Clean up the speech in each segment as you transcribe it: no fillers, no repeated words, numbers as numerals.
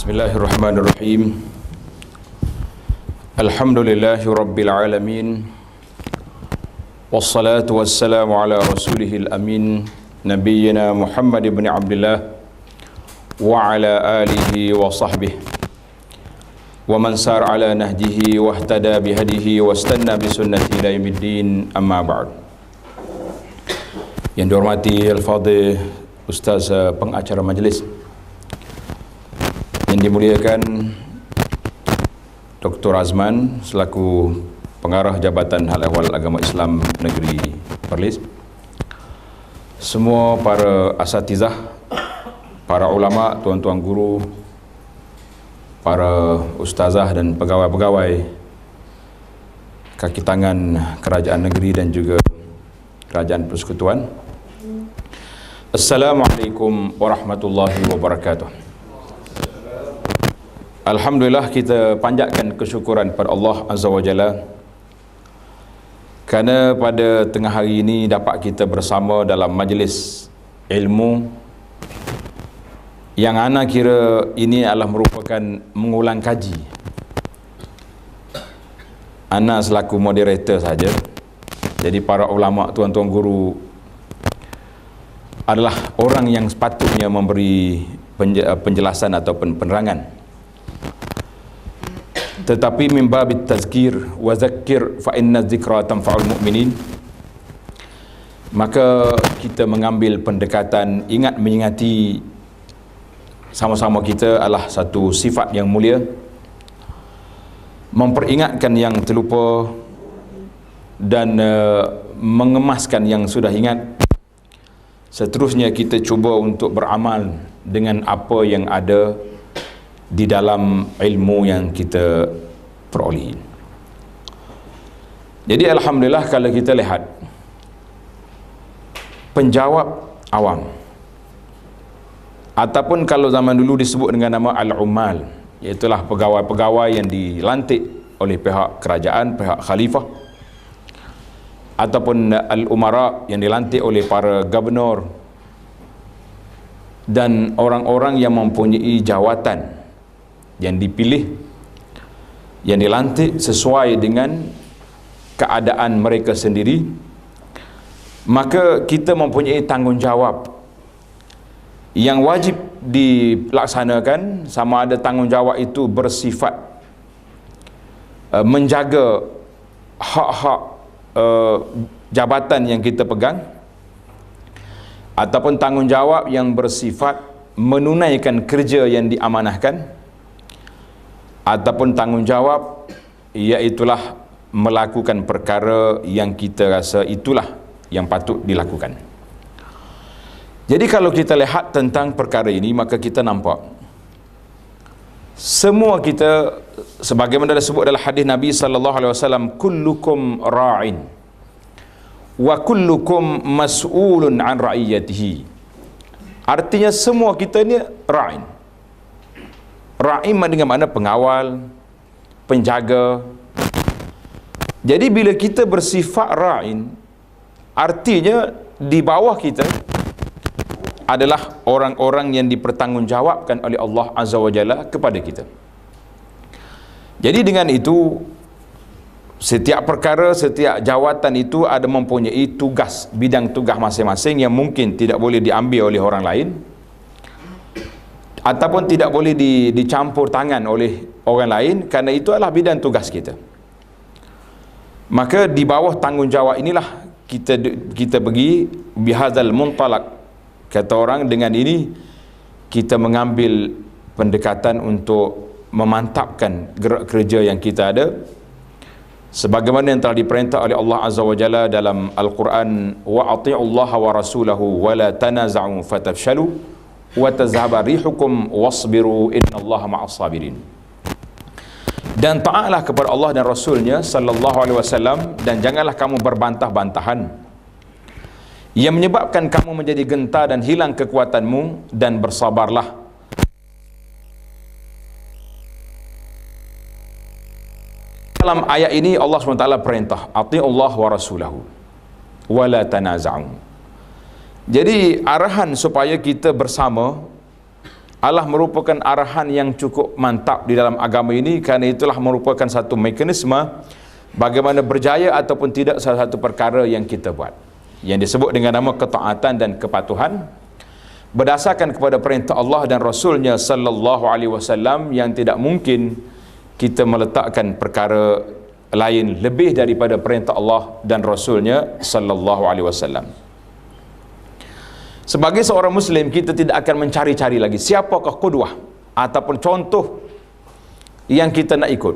Bismillahirrahmanirrahim. Alhamdulillahi Rabbil Alamin. Wassalatu wassalamu ala rasulihil amin, Nabiyyina Muhammad ibn Abdullah wa ala alihi wa sahbihi wa man sar ala nahjihi wa ihtada bihadihi wa istanna bisunnati ila yaumiddin, amma ba'd. Yang dihormati Al-Fadhil Ustaz pengacara majlis, yang dimuliakan Dr. Azman selaku Pengarah Jabatan Hal Ehwal Agama Islam Negeri Perlis, semua para asatizah, para ulama, tuan-tuan guru, para ustazah dan pegawai-pegawai kaki tangan kerajaan negeri dan juga kerajaan persekutuan. Assalamualaikum warahmatullahi wabarakatuh. Alhamdulillah, kita panjatkan kesyukuran pada Allah Azza wa Jalla kerana pada tengah hari ini dapat kita bersama dalam majlis ilmu yang ana kira ini adalah merupakan mengulang kaji. Ana selaku moderator saja. Jadi para ulama, tuan-tuan guru adalah orang yang sepatutnya memberi penjelasan ataupun penerangan. Tetapi min babit tazkir wa zakkir fa inna dzikra tanfa'ul mu'minin, maka kita mengambil pendekatan ingat mengingati sama-sama kita adalah satu sifat yang mulia, memperingatkan yang terlupa dan mengemaskan yang sudah ingat. Seterusnya kita cuba untuk beramal dengan apa yang ada di dalam ilmu yang kita perolehi. Jadi alhamdulillah, kalau kita lihat penjawab awam, ataupun kalau zaman dulu disebut dengan nama al-ummal, iaitulah pegawai-pegawai yang dilantik oleh pihak kerajaan, pihak khalifah, ataupun al-umara yang dilantik oleh para gubernur dan orang-orang yang mempunyai jawatan yang dipilih, yang dilantik sesuai dengan keadaan mereka sendiri. Maka kita mempunyai tanggungjawab yang wajib dilaksanakan, sama ada tanggungjawab itu bersifat menjaga hak-hak jabatan yang kita pegang, ataupun tanggungjawab yang bersifat menunaikan kerja yang diamanahkan, ataupun tanggungjawab iaitulah melakukan perkara yang kita rasa itulah yang patut dilakukan. Jadi kalau kita lihat tentang perkara ini, maka kita nampak semua kita, sebagaimana disebut dalam hadis Nabi sallallahu alaihi wasallam, kullukum ra'in wa kullukum mas'ulun an ra'iyatihi. Artinya semua kita ni ra'in. Ra'in dengan mana? Pengawal, penjaga. Jadi bila kita bersifat ra'in, artinya di bawah kita adalah orang-orang yang dipertanggungjawabkan oleh Allah Azza wa Jalla kepada kita. Jadi dengan itu, setiap perkara, setiap jawatan itu ada mempunyai tugas, bidang tugas masing-masing yang mungkin tidak boleh diambil oleh orang lain, ataupun tidak boleh dicampur tangan oleh orang lain, kerana itu adalah bidang tugas kita. Maka di bawah tanggungjawab inilah kita pergi bihadzal muntalaq, kata orang, dengan ini kita mengambil pendekatan untuk memantapkan gerak kerja yang kita ada, sebagaimana yang telah diperintah oleh Allah Azza wa Jalla dalam Al-Quran, wa ati'ullaha wa rasulahu wa la tanaza'u fatafshalu wa tazhaba rihukum wasbiru innallaha ma'as sabirin. Dan taatlah kepada Allah dan Rasulnya sallallahu alaihi wasallam, dan janganlah kamu berbantah-bantahan yang menyebabkan kamu menjadi gentar dan hilang kekuatanmu, dan bersabarlah. Dalam ayat ini Allah SWT perintah ati'ullah wa rasulahu wa la tanaza'u. Jadi arahan supaya kita bersama adalah merupakan arahan yang cukup mantap di dalam agama ini, kerana itulah merupakan satu mekanisme bagaimana berjaya ataupun tidak salah satu perkara yang kita buat, yang disebut dengan nama ketaatan dan kepatuhan berdasarkan kepada perintah Allah dan Rasulnya sallallahu alaihi wasallam, yang tidak mungkin kita meletakkan perkara lain lebih daripada perintah Allah dan Rasulnya sallallahu alaihi wasallam. Sebagai seorang Muslim, kita tidak akan mencari-cari lagi siapakah qudwah ataupun contoh yang kita nak ikut.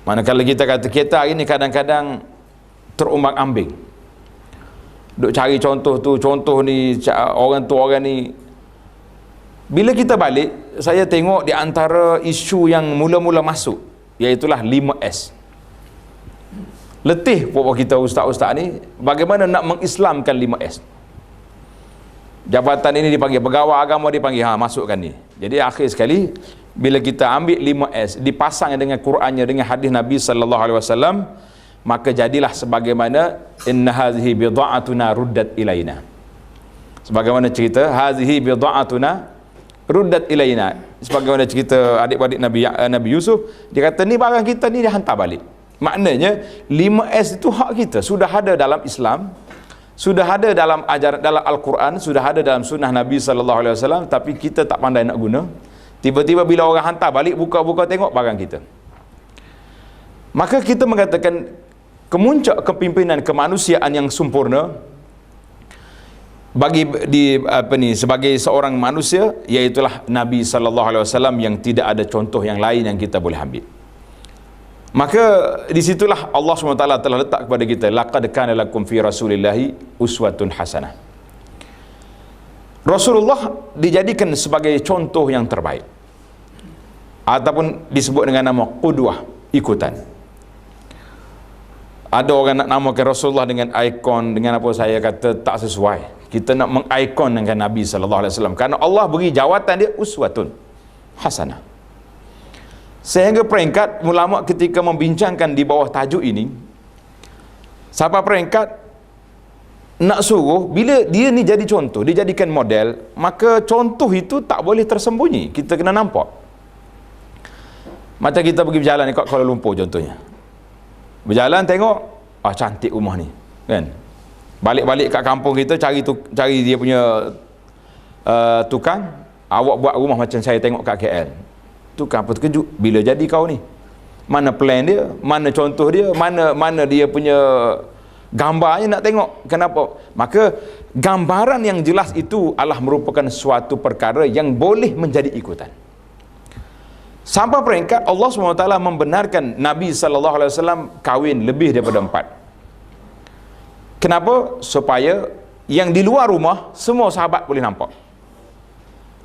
Manakala kita kata kita hari ini kadang-kadang terumbang-ambing, duk cari contoh tu, contoh ni, orang tu, orang ni. Bila kita balik, saya tengok di antara isu yang mula-mula masuk, iaitulah 5S. Letih pokok kita ustaz-ustaz ni, bagaimana nak mengislamkan 5S. Jabatan ini dipanggil, pegawai agama dipanggil, masukkan ni. Jadi akhir sekali bila kita ambil 5S, dipasang dengan Qurannya, dengan hadis Nabi sallallahu alaihi wasallam, maka jadilah sebagaimana inna hadhihi bid'atuna ruddat ilaina. Sebagaimana cerita hadhihi bid'atuna ruddat ilaina, sebagaimana cerita adik-adik Nabi Yusuf, dia kata ni barang kita ni dia hantar balik. Maknanya 5S itu hak kita, sudah ada dalam Islam, sudah ada dalam ajaran, dalam Al-Quran, sudah ada dalam sunnah Nabi sallallahu alaihi wasallam, tapi kita tak pandai nak guna. Tiba-tiba bila orang hantar balik, buka-buka tengok barang kita. Maka kita mengatakan kemuncak kepimpinan kemanusiaan yang sempurna bagi sebagai seorang manusia, iaitulah Nabi sallallahu alaihi wasallam, yang tidak ada contoh yang lain yang kita boleh ambil. Maka disitulah Allah SWT telah letak kepada kita, laqad kana lakum fi rasulillahi uswatun hasanah. Rasulullah dijadikan sebagai contoh yang terbaik, ataupun disebut dengan nama qudwah, ikutan. Ada orang nak namakan Rasulullah dengan ikon, dengan apa, saya kata tak sesuai. Kita nak mengikon dengan Nabi sallallahu alaihi wasallam, kerana Allah beri jawatan dia uswatun hasanah. Sehingga peringkat ulama ketika membincangkan di bawah tajuk ini, sampai peringkat nak suruh bila dia ni jadi contoh, dijadikan model, maka contoh itu tak boleh tersembunyi, kita kena nampak. Macam kita pergi berjalan dekat Kuala Lumpur contohnya, berjalan tengok, cantik rumah ni kan, balik-balik kat kampung kita cari dia punya tukang, awak buat rumah macam saya tengok kat KL. Tukang apa terkejut, bila jadi kau ni, mana plan dia, mana contoh dia, mana dia punya gambarnya, nak tengok. Kenapa? Maka gambaran yang jelas itu adalah merupakan suatu perkara yang boleh menjadi ikutan. Sampai peringkat Allah SWT membenarkan Nabi SAW kahwin lebih daripada 4. Kenapa? Supaya yang di luar rumah semua sahabat boleh nampak.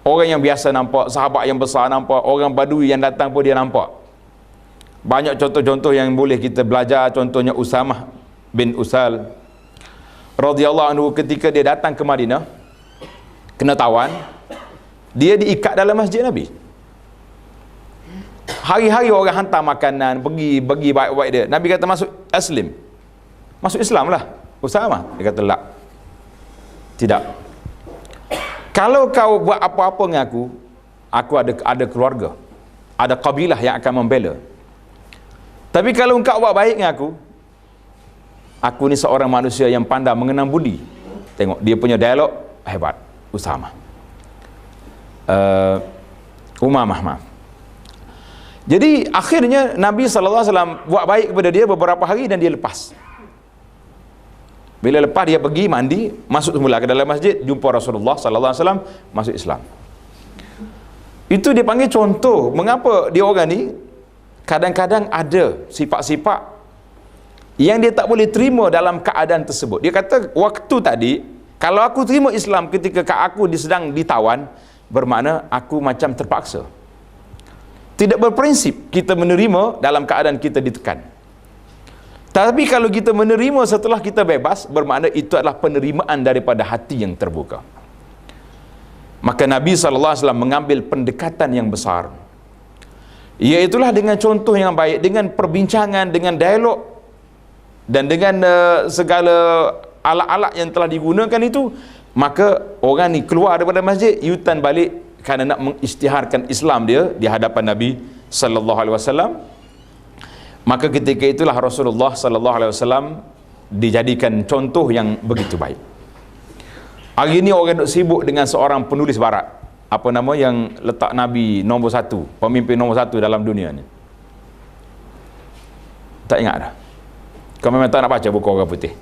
Orang yang biasa nampak, sahabat yang besar nampak, orang badui yang datang pun dia nampak. Banyak contoh-contoh yang boleh kita belajar. Contohnya Usamah bin Usal radhiyallahu anhu, ketika dia datang ke Madinah, kena tawan, dia diikat dalam masjid Nabi. Hari-hari orang hantar makanan, pergi baik-baik dia. Nabi kata masuk Islam lah Usamah. Dia kata tak, tidak. Kalau kau buat apa-apa dengan aku ada keluarga, ada kabilah yang akan membela. Tapi kalau engkau buat baik dengan aku ni seorang manusia yang pandai mengenang budi. Tengok dia punya dialog hebat. Usamah, Umamah, maaf. Jadi akhirnya Nabi SAW buat baik kepada dia beberapa hari dan dia lepas. Bila lepas dia pergi mandi, masuk semula ke dalam masjid, jumpa Rasulullah sallallahu alaihi wasallam, masuk Islam. Itu dia panggil contoh. Mengapa dia orang ni kadang-kadang ada sifat-sifat yang dia tak boleh terima dalam keadaan tersebut. Dia kata waktu tadi, kalau aku terima Islam ketika aku sedang ditawan, bermakna aku macam terpaksa. Tidak berprinsip kita menerima dalam keadaan kita ditekan. Tapi kalau kita menerima setelah kita bebas, bermakna itu adalah penerimaan daripada hati yang terbuka. Maka Nabi SAW mengambil pendekatan yang besar, iaitulah dengan contoh yang baik, dengan perbincangan, dengan dialog, dan dengan segala alat-alat yang telah digunakan itu. Maka orang ni keluar daripada masjid, yutan balik kerana nak mengisytiharkan Islam dia di hadapan Nabi sallallahu alaihi wasallam. Maka ketika itulah Rasulullah sallallahu alaihi wasallam dijadikan contoh yang begitu baik. Hari ini orang duk sibuk dengan seorang penulis barat, apa nama, yang letak Nabi nombor satu, pemimpin nombor satu dalam dunia ni. Tak ingat dah. Kau memang tak nak baca buku orang putih.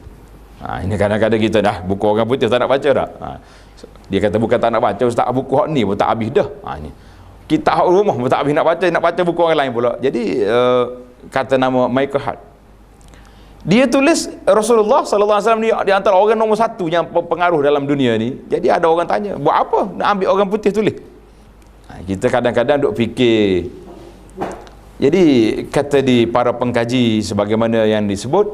Ini kadang-kadang kita dah buku orang putih tak nak baca dah. Dia kata bukan tak nak baca, ustaz, buku hak ni pun tak habis dah. Ini kitab hak rumah pun tak habis nak baca buku orang lain pula. Jadi kata nama Michael Hart, dia tulis Rasulullah sallallahu alaihi wasallam ni di antara orang nombor satu yang pengaruh dalam dunia ni. Jadi ada orang tanya, buat apa nak ambil orang putih tulis? Kita kadang-kadang duk fikir. Jadi kata di para pengkaji sebagaimana yang disebut,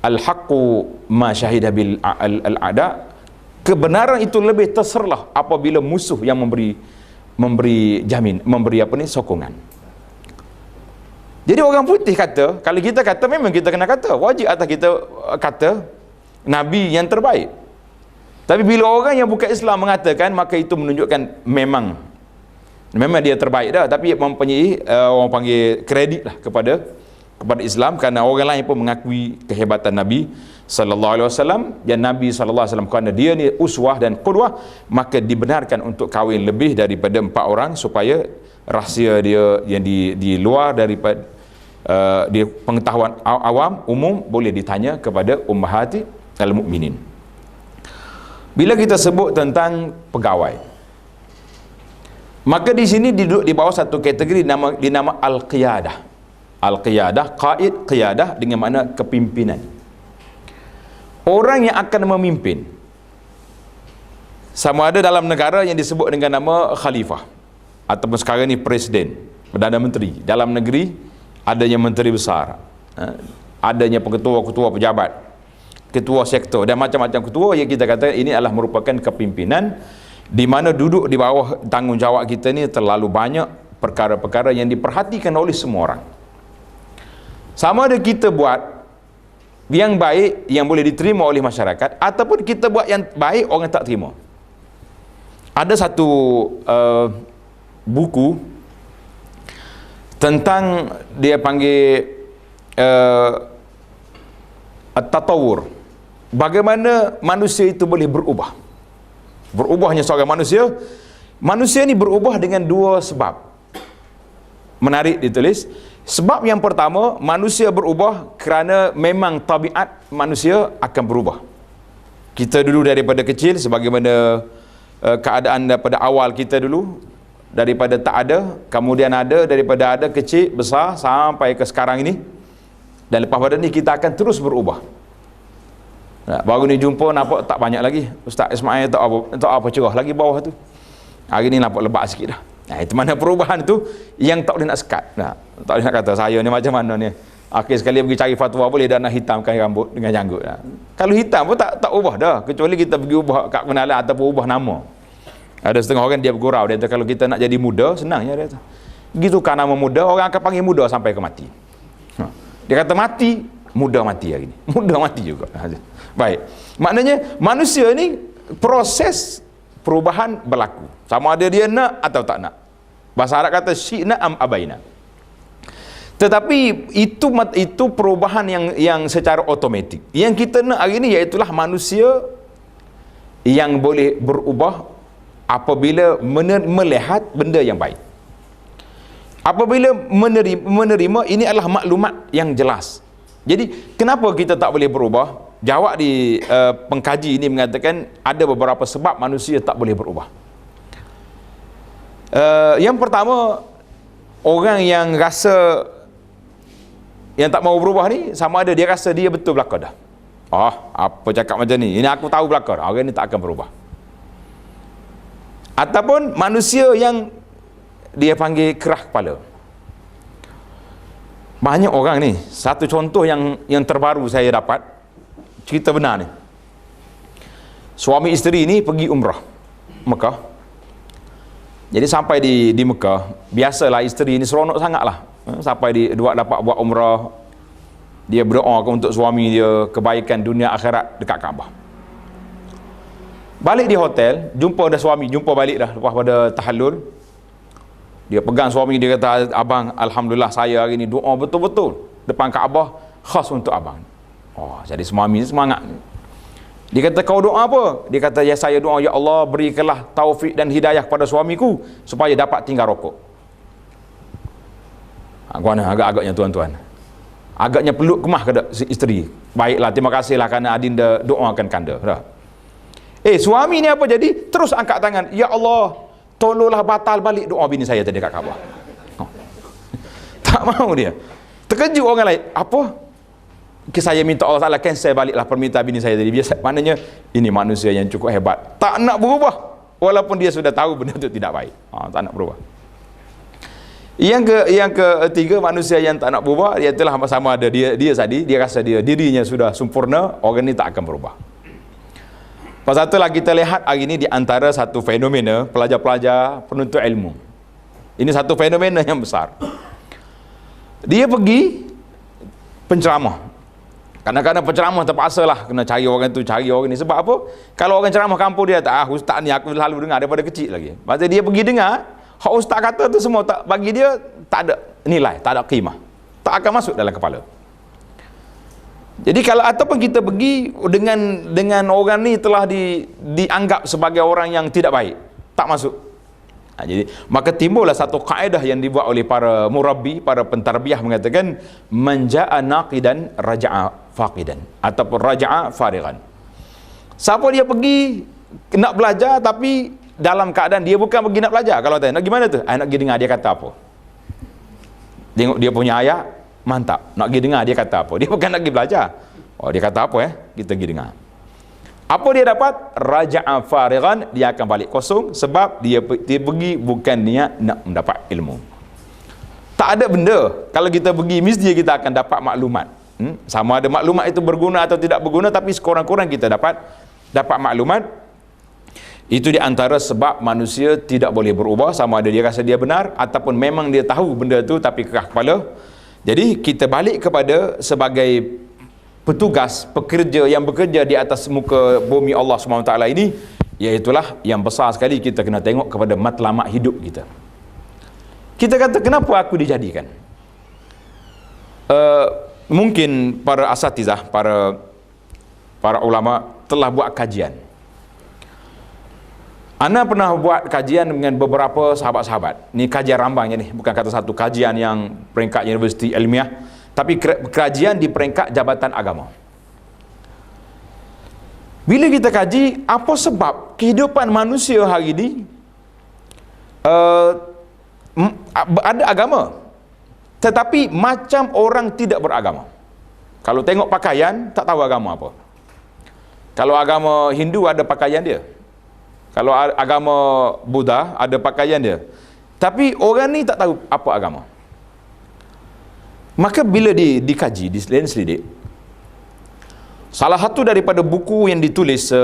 al-haqqu ma syahida bil al-a'da, kebenaran itu lebih terserlah apabila musuh yang memberi jamin, memberi sokongan. Jadi orang putih kata, kalau kita kata memang kita kena kata, wajib atas kita kata Nabi yang terbaik. Tapi bila orang yang bukan Islam mengatakan, maka itu menunjukkan memang dia terbaik dah, tapi mempunyai orang panggil kredit lah kepada Islam, kerana orang lain pun mengakui kehebatan Nabi sallallahu alaihi wasallam. Dan Nabi sallallahu alaihi wasallam, kerana dia ni uswah dan qudwah, maka dibenarkan untuk kahwin lebih daripada 4 orang, supaya rahsia dia yang di luar daripada dia pengetahuan awam umum boleh ditanya kepada ummahati al-mukminin. Bila kita sebut tentang pegawai, maka di sini duduk di bawah satu kategori dinama al-qiyadah. Al-qiyadah, qaid, qiyadah dengan makna kepimpinan. Orang yang akan memimpin, sama ada dalam negara yang disebut dengan nama khalifah, ataupun sekarang ni presiden, Perdana Menteri. Dalam negeri adanya menteri besar, adanya ketua-ketua pejabat, ketua sektor, dan macam-macam ketua yang kita kata ini adalah merupakan kepimpinan, di mana duduk di bawah tanggungjawab kita ni terlalu banyak perkara-perkara yang diperhatikan oleh semua orang. Sama ada kita buat yang baik yang boleh diterima oleh masyarakat, ataupun kita buat yang baik orang tak terima. Ada satu buku tentang, dia panggil at-tatawur, bagaimana manusia itu boleh berubahnya seorang manusia ni berubah dengan 2 sebab. Menarik ditulis. Sebab yang pertama, manusia berubah kerana memang tabiat manusia akan berubah. Kita dulu daripada kecil, sebagaimana keadaan daripada awal kita dulu, daripada tak ada, kemudian ada, daripada ada, kecil, besar, sampai ke sekarang ini. Dan lepas pada ni kita akan terus berubah. Baru ni jumpa, nampak tak banyak lagi. Ustaz Ismail tak apa cerah lagi bawah tu. Hari ni nampak lebat sikit dah. Itu mana perubahan tu yang tak boleh nak sekat. Tak boleh nak kata saya ni macam mana ni. Akhir sekali pergi cari fatwa, boleh dah nak hitamkan rambut dengan janggut. Kalau hitam pun tak ubah dah, kecuali kita pergi ubah kad kenalan ataupun ubah nama. Ada setengah orang dia bergurau, dia kata kalau kita nak jadi muda, senangnya dia kata. Gitu kan nama muda, orang akan panggil muda sampai ke mati. Dia kata mati, muda mati hari ni. Muda mati juga. Baik. Maknanya manusia ni proses perubahan berlaku. Sama ada dia nak atau tak nak. Bahasa Arab kata syi'na am abaina. Tetapi itu perubahan yang secara otomatik. Yang kita nak hari ni iaitulah manusia yang boleh berubah apabila melihat benda yang baik. Apabila menerima ini adalah maklumat yang jelas. Jadi kenapa kita tak boleh berubah? Jawab di pengkaji ini mengatakan ada beberapa sebab manusia tak boleh berubah. Yang pertama, orang yang rasa yang tak mau berubah ni, sama ada dia rasa dia betul belaka dah. Apa cakap macam ni? Ini aku tahu belaka. Orang ni tak akan berubah. Ataupun manusia yang dia panggil kerah kepala. Banyak orang ni. Satu contoh yang terbaru saya dapat, cerita benar ni. Suami isteri ni pergi umrah Mekah. Jadi sampai di Mekah, biasalah isteri ni seronok sangatlah. Sampai dapat buat umrah, dia berdoa untuk suami dia kebaikan dunia akhirat dekat Kaabah. Balik di hotel, jumpa dah suami, jumpa balik dah lepas pada tahallul. Dia pegang suami, dia kata, abang, alhamdulillah saya hari ni doa betul-betul depan Kaabah khas untuk abang. Oh, jadi suami semangat. Dia kata, kau doa apa? Dia kata, ya saya doa, ya Allah berikanlah taufik dan hidayah kepada suamiku supaya dapat tinggal rokok. Mana agak-agaknya tuan-tuan, agaknya peluk kemah ke isteri. Baiklah, terima kasihlah kerana adinda doakan kanda dah. Suami ni apa jadi? Terus angkat tangan, ya Allah tolonglah batal balik doa bini saya tadi kat Kaabah. Tak mau dia. Terkejut orang lain. Apa? Saya minta Allah Ta'ala cancel baliklah permintaan bini saya tadi. Biasa, maknanya ini manusia yang cukup hebat, tak nak berubah walaupun dia sudah tahu benda itu tidak baik. Tak nak berubah. Yang ketiga, manusia yang tak nak berubah, iaitu sama ada dia tadi, dia rasa dirinya sudah sempurna, orang ni tak akan berubah. Pasal itulah kita lihat hari ini di antara satu fenomena pelajar-pelajar penuntut ilmu. Ini satu fenomena yang besar. Dia pergi penceramah. Kadang-kadang penceramah terpaksalah kena cari orang tu, cari orang ni. Sebab apa? Kalau orang ceramah kampung dia kata, ustaz ni aku selalu dengar daripada kecil lagi. Maksudnya dia pergi dengar, hak ustaz kata tu semua tak, bagi dia tak ada nilai, tak ada qimah. Tak akan masuk dalam kepala. Jadi kalau ataupun kita pergi dengan orang ni telah dianggap sebagai orang yang tidak baik, tak masuk. Jadi maka timbullah satu kaedah yang dibuat oleh para murabbi, para pentarbiah, mengatakan manja'a naqidan raja'a faqidan ataupun raja'a farigan. Siapa dia pergi nak belajar tapi dalam keadaan dia bukan pergi nak belajar, kalau tanya nak gimana tu? Nak pergi dengar dia kata apa. Tengok dia punya ayat, mantap. Nak pergi dengar dia kata apa. Dia bukan nak pergi belajar. Oh, dia kata apa kita pergi dengar. Apa dia dapat? Raja'a farigan, dia akan balik kosong sebab dia pergi bukan niat nak mendapat ilmu. Tak ada benda kalau kita pergi mesti kita akan dapat maklumat. Sama ada maklumat itu berguna atau tidak berguna, tapi sekurang-kurang kita dapat maklumat. Itu di antara sebab manusia tidak boleh berubah, sama ada dia rasa dia benar ataupun memang dia tahu benda tu tapi keras kepala. Jadi kita balik kepada sebagai petugas, pekerja yang bekerja di atas muka bumi Allah SWT ini, iaitulah yang besar sekali kita kena tengok kepada matlamat hidup kita. Kita kata, kenapa aku dijadikan? Mungkin para asatizah, para ulama telah buat kajian. Ana pernah buat kajian dengan beberapa sahabat-sahabat. Ni kajian rambangnya ni, bukan kata satu kajian yang peringkat universiti ilmiah, tapi kajian di peringkat jabatan agama. Bila kita kaji, apa sebab kehidupan manusia hari ini ada agama, tetapi macam orang tidak beragama. Kalau tengok pakaian, tak tahu agama apa. Kalau agama Hindu ada pakaian dia. Kalau agama Buddha ada pakaian dia. Tapi orang ni tak tahu apa agama. Maka bila dikaji, diselidik, salah satu daripada buku yang ditulis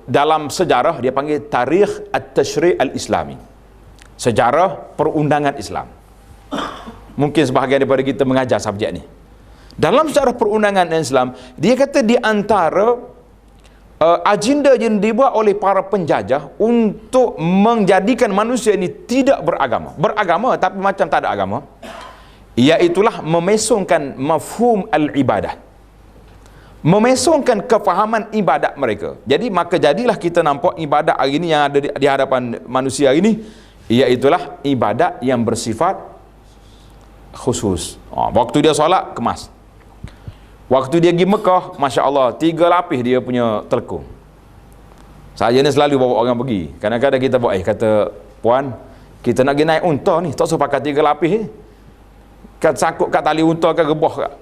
dalam sejarah, dia panggil Tarikh At-Tashri' Al-Islami, sejarah perundangan Islam. Mungkin sebahagian daripada kita mengajar subjek ni. Dalam sejarah perundangan Islam, dia kata di antara agenda yang dibuat oleh para penjajah untuk menjadikan manusia ini tidak beragama tapi macam tak ada agama, iaitulah memesongkan mafhum al-ibadah, memesongkan kefahaman ibadat mereka. Jadi maka jadilah kita nampak ibadat hari ini yang ada di hadapan manusia hari ini, iaitulah ibadat yang bersifat khusus. Waktu dia solat, kemas. Waktu dia pergi Mekah, Masya Allah, 3 lapis dia punya telekung. Saya ni selalu bawa orang pergi. Kadang-kadang kita bawa, kata, puan, kita nak pergi naik unta ni, tak usah pakai 3 lapis ni. Kat sakut kat tali unta ke rebah kat.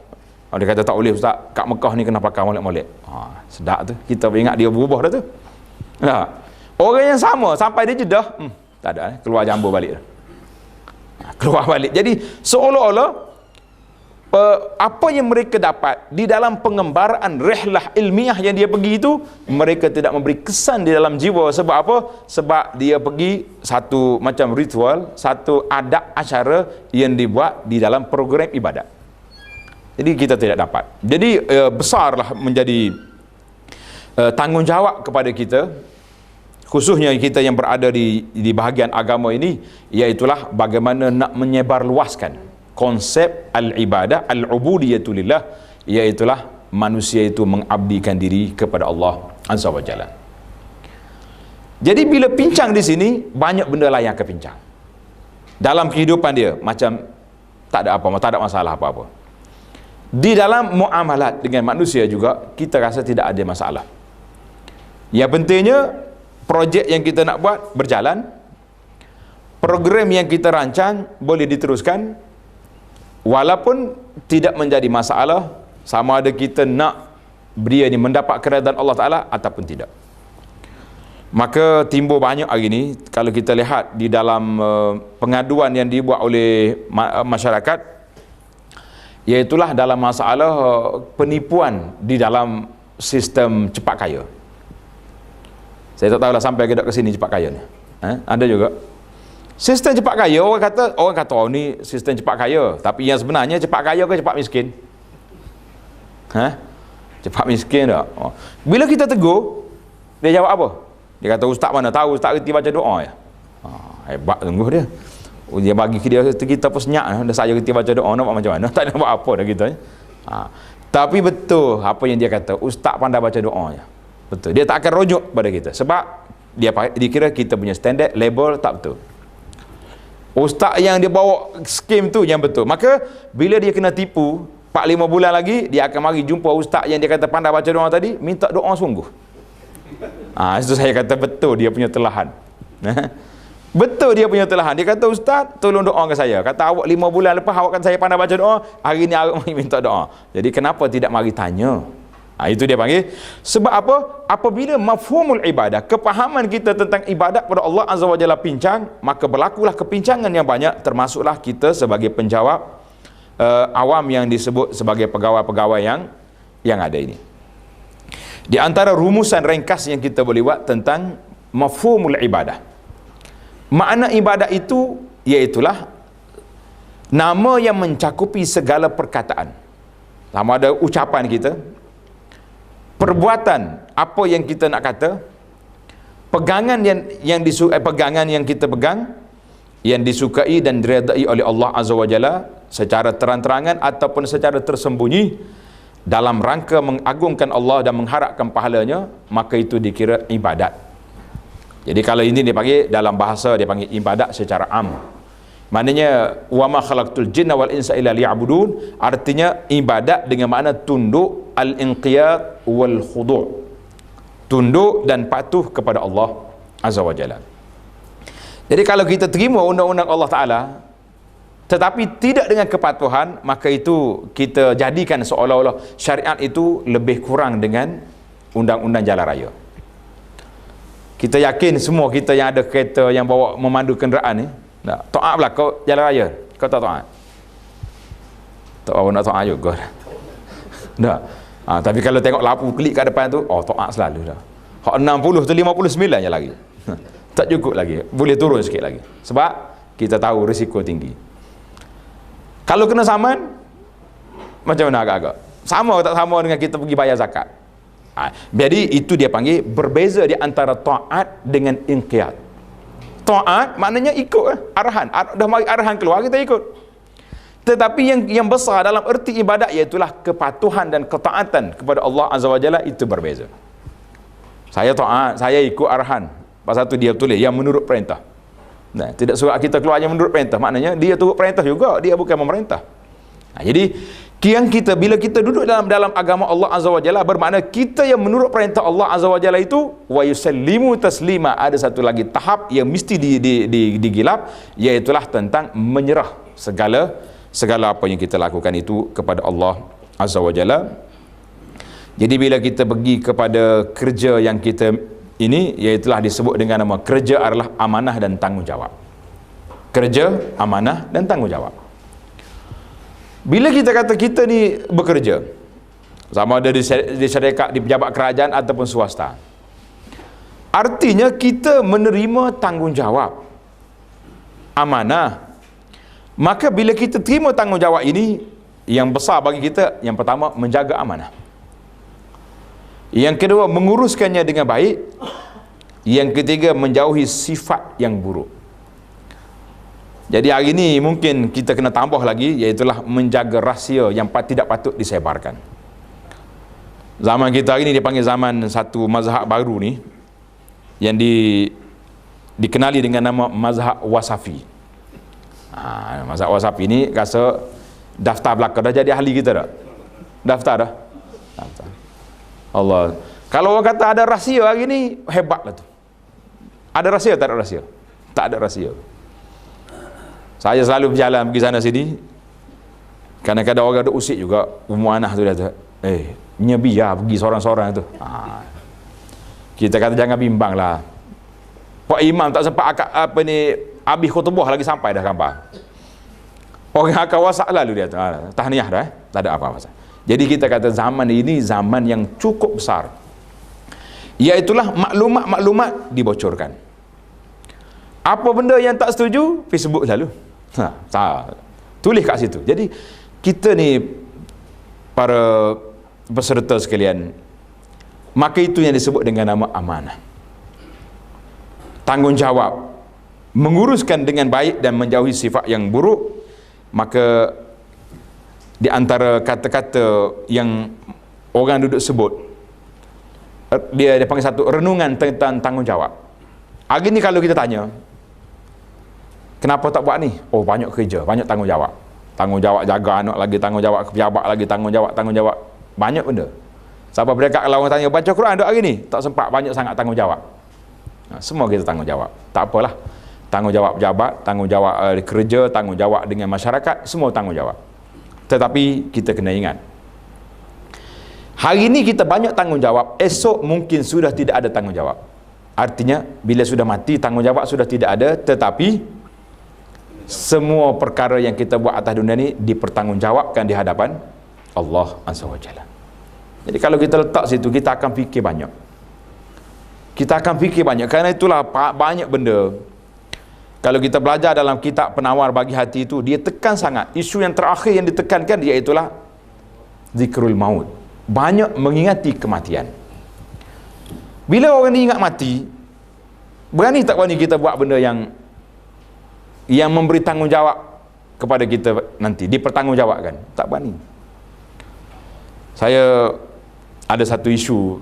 Dia kata, tak boleh ustaz, kat Mekah ni kena pakai molek-molek. Sedap tu, kita ingat dia berubah dah tu. Orang yang sama, sampai dia Jeddah, tak ada, keluar jambu balik. Keluar balik. Jadi, seolah-olah apa yang mereka dapat di dalam pengembaraan rihlah ilmiah yang dia pergi itu, mereka tidak memberi kesan di dalam jiwa. Sebab apa? Sebab dia pergi satu macam ritual, satu adab acara yang dibuat di dalam program ibadat. Jadi kita tidak dapat. Jadi besarlah menjadi tanggungjawab kepada kita khususnya kita yang berada di bahagian agama ini, iaitulah bagaimana nak menyebarluaskan konsep al-ibadah, al-ubudiyatulillah, iaitulah manusia itu mengabdikan diri kepada Allah Azza wa Jalla. Jadi bila pincang di sini, banyak benda lain yang akan pincang dalam kehidupan dia, macam tak ada apa-apa, tak ada masalah apa-apa. Di dalam muamalat dengan manusia juga, kita rasa tidak ada masalah. Yang pentingnya, projek yang kita nak buat berjalan, program yang kita rancang boleh diteruskan, walaupun tidak menjadi masalah, sama ada kita nak dia ni mendapat keredaan Allah Ta'ala ataupun tidak. Maka timbul banyak hari ni, kalau kita lihat di dalam pengaduan yang dibuat oleh masyarakat, iaitulah dalam masalah penipuan di dalam sistem cepat kaya. Saya tak tahulah sampai ke sini cepat kaya ni. Ada juga sistem cepat kaya, orang kata oh ni sistem cepat kaya, tapi yang sebenarnya cepat kaya ke cepat miskin? Cepat miskin tak? Bila kita tegur, dia jawab apa? Dia kata, ustaz mana tahu, ustaz reti baca doa ya. Hebat sungguh dia. Dia bagi kita pun senyap dah, saya reti baca doa, nak buat macam mana? Tak nak buat apa dah kita. Tapi betul apa yang dia kata, ustaz pandai baca doa ya. Betul. Dia tak akan rujuk pada kita sebab dia kira kita punya standard label tak betul. Ustaz yang dia bawa skim tu yang betul. Maka bila dia kena tipu 4-5 bulan lagi, dia akan mari jumpa ustaz yang dia kata pandai baca doa tadi, minta doa sungguh. Itu saya kata betul dia punya telahan. Betul dia punya telahan. Dia kata, ustaz tolong doakan saya. Kata, awak 5 bulan lepas awak kata saya pandai baca doa, hari ni awak mari minta doa. Jadi kenapa tidak mari tanya? Itu dia panggil. Sebab apa? Apabila mafhumul ibadah, kepahaman kita tentang ibadat pada Allah Azza wa Jalla pincang, maka berlakulah kepincangan yang banyak, termasuklah kita sebagai penjawab awam yang disebut sebagai pegawai-pegawai yang ada ini. Di antara rumusan ringkas yang kita boleh buat tentang mafhumul ibadah, makna ibadah itu iaitulah nama yang mencakupi segala perkataan, sama ada ucapan kita, perbuatan apa yang kita nak kata, pegangan pegangan yang kita pegang, yang disukai dan diredai oleh Allah Azza wa Jalla secara terang-terangan ataupun secara tersembunyi, dalam rangka mengagungkan Allah dan mengharapkan pahalanya, maka itu dikira ibadat. Jadi kalau ini dia panggil, dalam bahasa dia panggil ibadat secara am. Maknanya wa ma khalaqtul jinna wal insa illa liya'budun, artinya ibadat dengan makna tunduk, al-inqiyad wal khudu', tunduk dan patuh kepada Allah Azza wa Jalla. Jadi kalau kita terima undang-undang Allah Ta'ala tetapi tidak dengan kepatuhan, maka itu kita jadikan seolah-olah syariat itu lebih kurang dengan undang-undang jalan raya. Kita yakin semua kita yang ada kereta yang bawa memandu kenderaan ni, taat pula kau jalan raya, kau tak taat? Tak apa nak taat juga. Tak. Tapi kalau tengok lampu klik kat depan tu, taat selalu dah. Hak 60 tu 59 je lagi. Tak cukup lagi, boleh turun sikit lagi. Sebab kita tahu risiko tinggi. Kalau kena saman, macam mana agak-agak? Sama tak sama dengan kita pergi bayar zakat? Jadi itu dia panggil berbeza di antara taat dengan inqiyad. Taat maknanya ikut arahan. Dah mari arahan keluar, kita ikut. Tetapi yang besar dalam erti ibadat, iaitulah kepatuhan dan ketaatan kepada Allah Azza wa Jalla, itu berbeza. Saya taat, saya ikut arahan. Pasal tu dia tulis yang menurut perintah. Tidak surat kita keluar yang menurut perintah, maknanya dia turut perintah juga, dia bukan memerintah. Jadi bila kita duduk dalam agama Allah Azza wa Jalla, bermakna kita yang menurut perintah Allah Azza wa Jalla itu wa yusallimu taslima. Ada satu lagi tahap yang mesti digilap, iaitulah tentang menyerah segala apa yang kita lakukan itu kepada Allah Azza wa Jalla. Jadi bila kita pergi kepada kerja yang kita ini, iaitulah disebut dengan nama kerja adalah amanah dan tanggungjawab. Kerja, amanah dan tanggungjawab. Bila kita kata kita ni bekerja, sama ada di syarikat, di pejabat kerajaan ataupun swasta, artinya kita menerima tanggungjawab, amanah. Maka bila kita terima tanggungjawab ini, yang besar bagi kita, yang pertama menjaga amanah, yang kedua menguruskannya dengan baik, Yang ketiga, menjauhi sifat yang buruk. Jadi hari ini mungkin kita kena tambah lagi, iaitulah menjaga rahsia yang tidak patut disebarkan. Zaman kita hari ini dipanggil zaman satu mazhab baru ni, yang dikenali dengan nama mazhab Wasafi. Mazhab Wasafi ni rasa daftar belakang dah jadi ahli kita dah. Daftar dah. Daftar. Allah. Kalau orang kata ada rahsia hari ni, hebatlah tu. Ada rahsia tak ada rahsia? Tak ada rahsia. Saya selalu berjalan pergi sana sini. Kadang-kadang orang ada usik juga. Umur anak tu dia kata, nyebi lah pergi seorang-seorang tu. Kita kata jangan bimbang lah. Pak Imam tak sempat habis khutbah lagi sampai dah gambar. Orang akan wasak lalu dia tu. Tahniah dah tak ada apa-apa. Jadi kita kata zaman ini zaman yang cukup besar. Iaitulah maklumat-maklumat dibocorkan. Apa benda yang tak setuju, Facebook lalu. Tulis kat situ. Jadi kita ni para peserta sekalian, maka itu yang disebut dengan nama amanah. Tanggungjawab menguruskan dengan baik dan menjauhi sifat yang buruk. Maka di antara kata-kata yang orang duduk sebut, dia panggil satu renungan tentang tanggungjawab. Hari ni kalau kita tanya, kenapa tak buat ni? Oh, banyak kerja, banyak tanggungjawab. Tanggungjawab jaga anak lagi, tanggungjawab pejabat lagi, tanggungjawab. Banyak benda. Sampai mereka kalau orang tanya baca Quran ada hari ni, tak sempat, banyak sangat tanggungjawab. Semua kita tanggungjawab. Tak apalah. Tanggungjawab pejabat, tanggungjawab kerja, tanggungjawab dengan masyarakat, semua tanggungjawab. Tetapi kita kena ingat, hari ni kita banyak tanggungjawab, esok mungkin sudah tidak ada tanggungjawab. Artinya bila sudah mati, tanggungjawab sudah tidak ada, tetapi semua perkara yang kita buat atas dunia ni dipertanggungjawabkan di hadapan Allah Azza wa Jalla. Jadi kalau kita letak situ, kita akan fikir banyak. Kita akan fikir banyak. Kerana itulah banyak benda. Kalau kita belajar dalam kitab Penawar Bagi Hati itu, dia tekan sangat. Isu yang terakhir yang ditekankan iaitulah zikrul maut. Banyak mengingati kematian. Bila orang ni ingat mati, berani tak berani kita buat benda yang memberi tanggungjawab kepada kita nanti, dipertanggungjawabkan? Tak berani. Saya ada satu isu,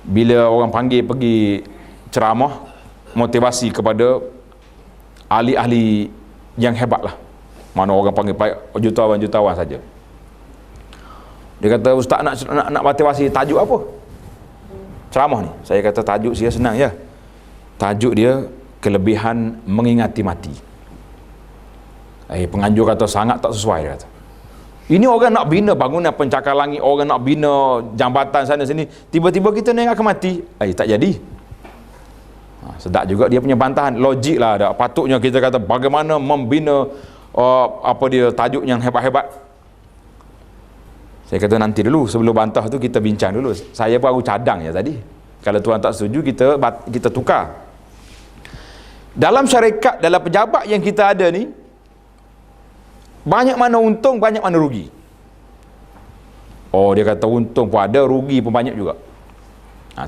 bila orang panggil pergi ceramah motivasi kepada ahli-ahli yang hebat lah, mana orang panggil jutawan-jutawan saja. Dia kata, ustaz nak motivasi, tajuk apa ceramah ni? Saya kata tajuk saya senang ya. Tajuk dia kelebihan mengingati mati. Penganjur kata sangat tak sesuai, dia kata. Ini orang nak bina bangunan pencakar langit, orang nak bina jambatan sana sini, tiba-tiba kita nak ingatkan mati. Tak jadi. Sedap juga dia punya bantahan, logik lah dah. Patutnya kita kata bagaimana membina tajuk yang hebat-hebat. Saya kata nanti dulu, sebelum bantah tu kita bincang dulu. Saya baru cadang ya tadi. Kalau tuan tak setuju, kita tukar. Dalam syarikat, dalam pejabat yang kita ada ni, banyak mana untung, banyak mana rugi. Oh, dia kata untung pun ada, rugi pun banyak juga.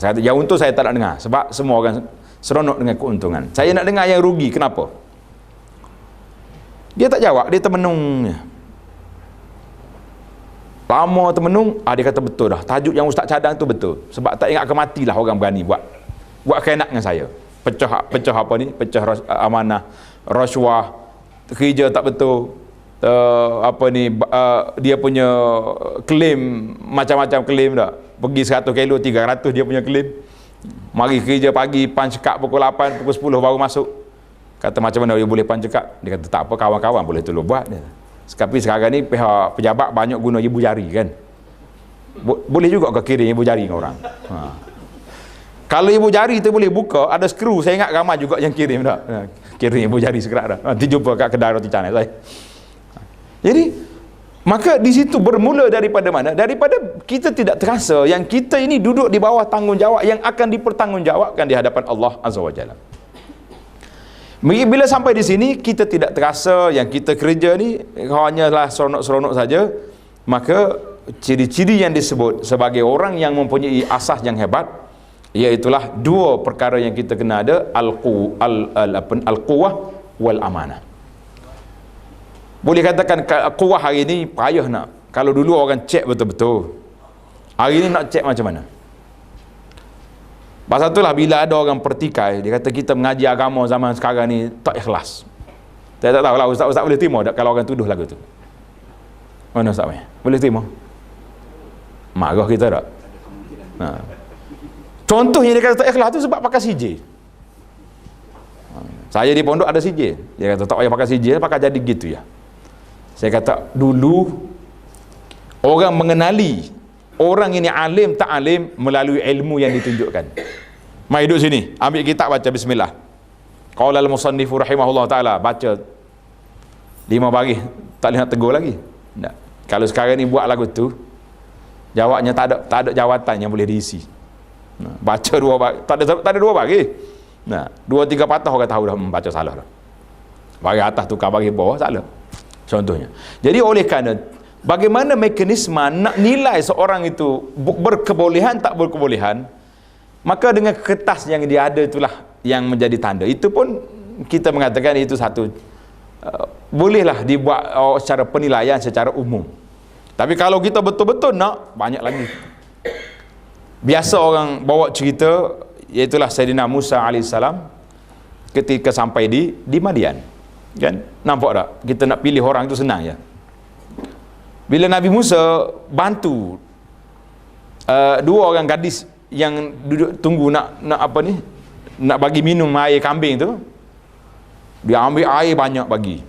Saya kata yang untung saya tak nak dengar, sebab semua orang seronok dengan keuntungan. Saya nak dengar yang rugi. Kenapa? Dia tak jawab, dia termenung. Lama termenung, dia kata betul dah, tajuk yang ustaz cadang tu betul. Sebab tak ingat kematilah orang berani buat khianat dengan saya. Pecah apa ni? Pecah amanah, rasuah, kerja tak betul. Dia punya klaim, macam-macam klaim dah. Pergi 100 kilo, 300 dia punya klaim. Mari kerja pagi, pancekak pukul 8, pukul 10 baru masuk. Kata macam mana dia boleh pancekak? Dia kata tak apa, kawan-kawan boleh tolong buat dia. Tapi sekarang ni pihak pejabat banyak guna ibu jari kan. Boleh juga ke kirim ibu jari dengan orang. Kalau ibu jari tu boleh buka, ada skru. Saya ingat ramai juga yang kirim dah. Kirim ibu jari sekerak dah. Nanti jumpa kat kedai roti canai saya. Jadi maka di situ bermula daripada mana? Daripada kita tidak terasa yang kita ini duduk di bawah tanggungjawab yang akan dipertanggungjawabkan di hadapan Allah Azza wa Jalla. Bila sampai di sini kita tidak terasa yang kita kerja ni hanyalah seronok-seronok saja, maka ciri-ciri yang disebut sebagai orang yang mempunyai asas yang hebat Iaitulah dua perkara yang kita kena ada, al-quwah wal amanah. Boleh katakan quwah hari ni payah nak. Kalau dulu orang cek betul-betul, hari ni nak cek macam mana? Pasal itulah bila ada orang pertikai, dia kata kita mengaji agama zaman sekarang ni tak ikhlas. Saya tak tahulah Ustaz boleh terima tak kalau orang tuduh lagu tu? Mana Ustaz punya? Boleh terima? Marah kita tak? Contohnya dia kata tak ikhlas tu sebab pakai CJ. Saya di pondok ada CJ. Dia kata tak payah pakai CJ, pakai jadi gitu ya. Saya kata dulu orang mengenali orang ini alim tak alim melalui ilmu yang ditunjukkan. Mai duduk sini, ambil kitab baca bismillah. Qala al-musannifu rahimahullah taala, baca 5 baris, tak boleh nak tegur lagi. Tak. Kalau sekarang ni buat lagu tu, jawabnya tak ada jawatan yang boleh diisi. Baca 2 baris, tak ada 2 baris. 2-3 patah orang tahu dah membaca salah dah. Baris atas tukar baris bawah salah. Contohnya. Jadi oleh kerana bagaimana mekanisme nak nilai seorang itu berkebolehan tak berkebolehan, maka dengan kertas yang dia ada itulah yang menjadi tanda. Itu pun kita mengatakan itu satu bolehlah dibuat secara penilaian secara umum. Tapi kalau kita betul-betul nak, banyak lagi. Biasa orang bawa cerita, iaitulah Sayyidina Musa AS ketika sampai di Madian, kan? Nampak tak? Kita nak pilih orang itu senang je. Bila Nabi Musa bantu 2 orang gadis yang duduk tunggu nak apa ni, nak bagi minum air kambing tu, dia ambil air banyak bagi.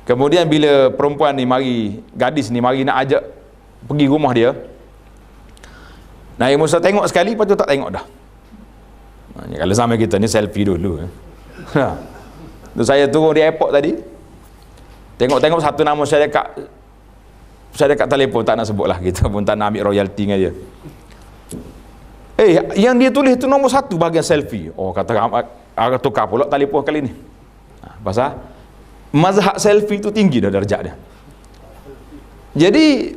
Kemudian bila perempuan ni mari, gadis ni mari nak ajak pergi rumah dia, Nabi Musa tengok sekali, lepas tu tak tengok dah. Kalau sama kita ni selfie dulu. Tu saya turun di airport tadi, tengok-tengok satu nama saya dekat telefon, tak nak sebut lah, kita pun tak nak ambil royalty dengan dia. Yang dia tulis tu nombor 1 bahagian selfie. Oh, kata tukar pula telefon kali ni. Pasal mazhab selfie tu tinggi dah darjat dia. Jadi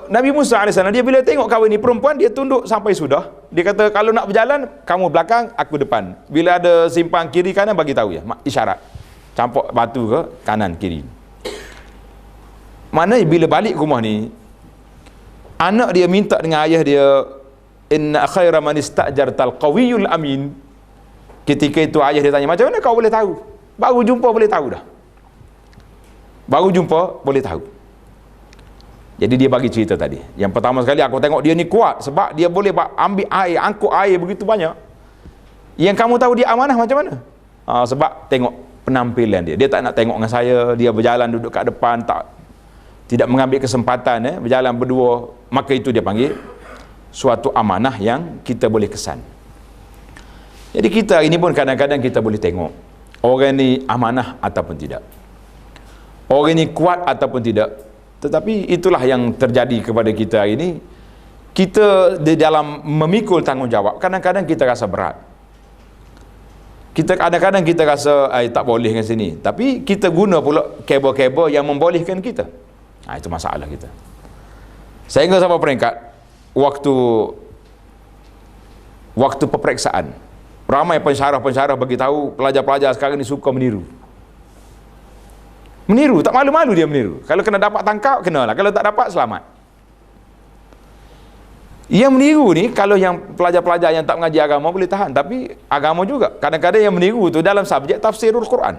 Nabi Musa AS dia bila tengok kawan ni perempuan, dia tunduk sampai sudah. Dia kata kalau nak berjalan, kamu belakang, aku depan. Bila ada simpang kiri kanan, bagi tahu ya, isyarat. Campur batu ke kanan kiri. Mana bila balik rumah ni, anak dia minta dengan ayah dia, inna khaira man istajartal qawiyul amin. Ketika itu ayah dia tanya, macam mana kau boleh tahu? Baru jumpa boleh tahu dah. Baru jumpa boleh tahu. Jadi dia bagi cerita tadi. Yang pertama sekali aku tengok dia ni kuat sebab dia boleh ambil air, angkut air begitu banyak. Yang kamu tahu dia amanah macam mana? Sebab tengok penampilan dia. Dia tak nak tengok dengan saya, dia berjalan duduk kat depan, tidak mengambil kesempatan berjalan berdua. Maka itu dia panggil suatu amanah yang kita boleh kesan. Jadi kita ini pun kadang-kadang kita boleh tengok orang ni amanah ataupun tidak, orang ni kuat ataupun tidak. Tetapi itulah yang terjadi kepada kita hari ini. Kita di dalam memikul tanggungjawab, kadang-kadang kita rasa berat. Kadang-kadang kita rasa tak boleh dengan sini. Tapi kita guna pula kabel-kabel yang membolehkan kita. Itu masalah kita. Sehingga sampai peringkat waktu peperiksaan, ramai pensyarah bagi tahu pelajar-pelajar sekarang ni suka meniru. Meniru, tak malu-malu dia meniru. Kalau kena dapat tangkap, kenalah. Kalau tak dapat, selamat. Yang meniru ni, kalau yang pelajar-pelajar yang tak mengaji agama boleh tahan. Tapi agama juga. Kadang-kadang yang meniru tu dalam subjek tafsirul Quran.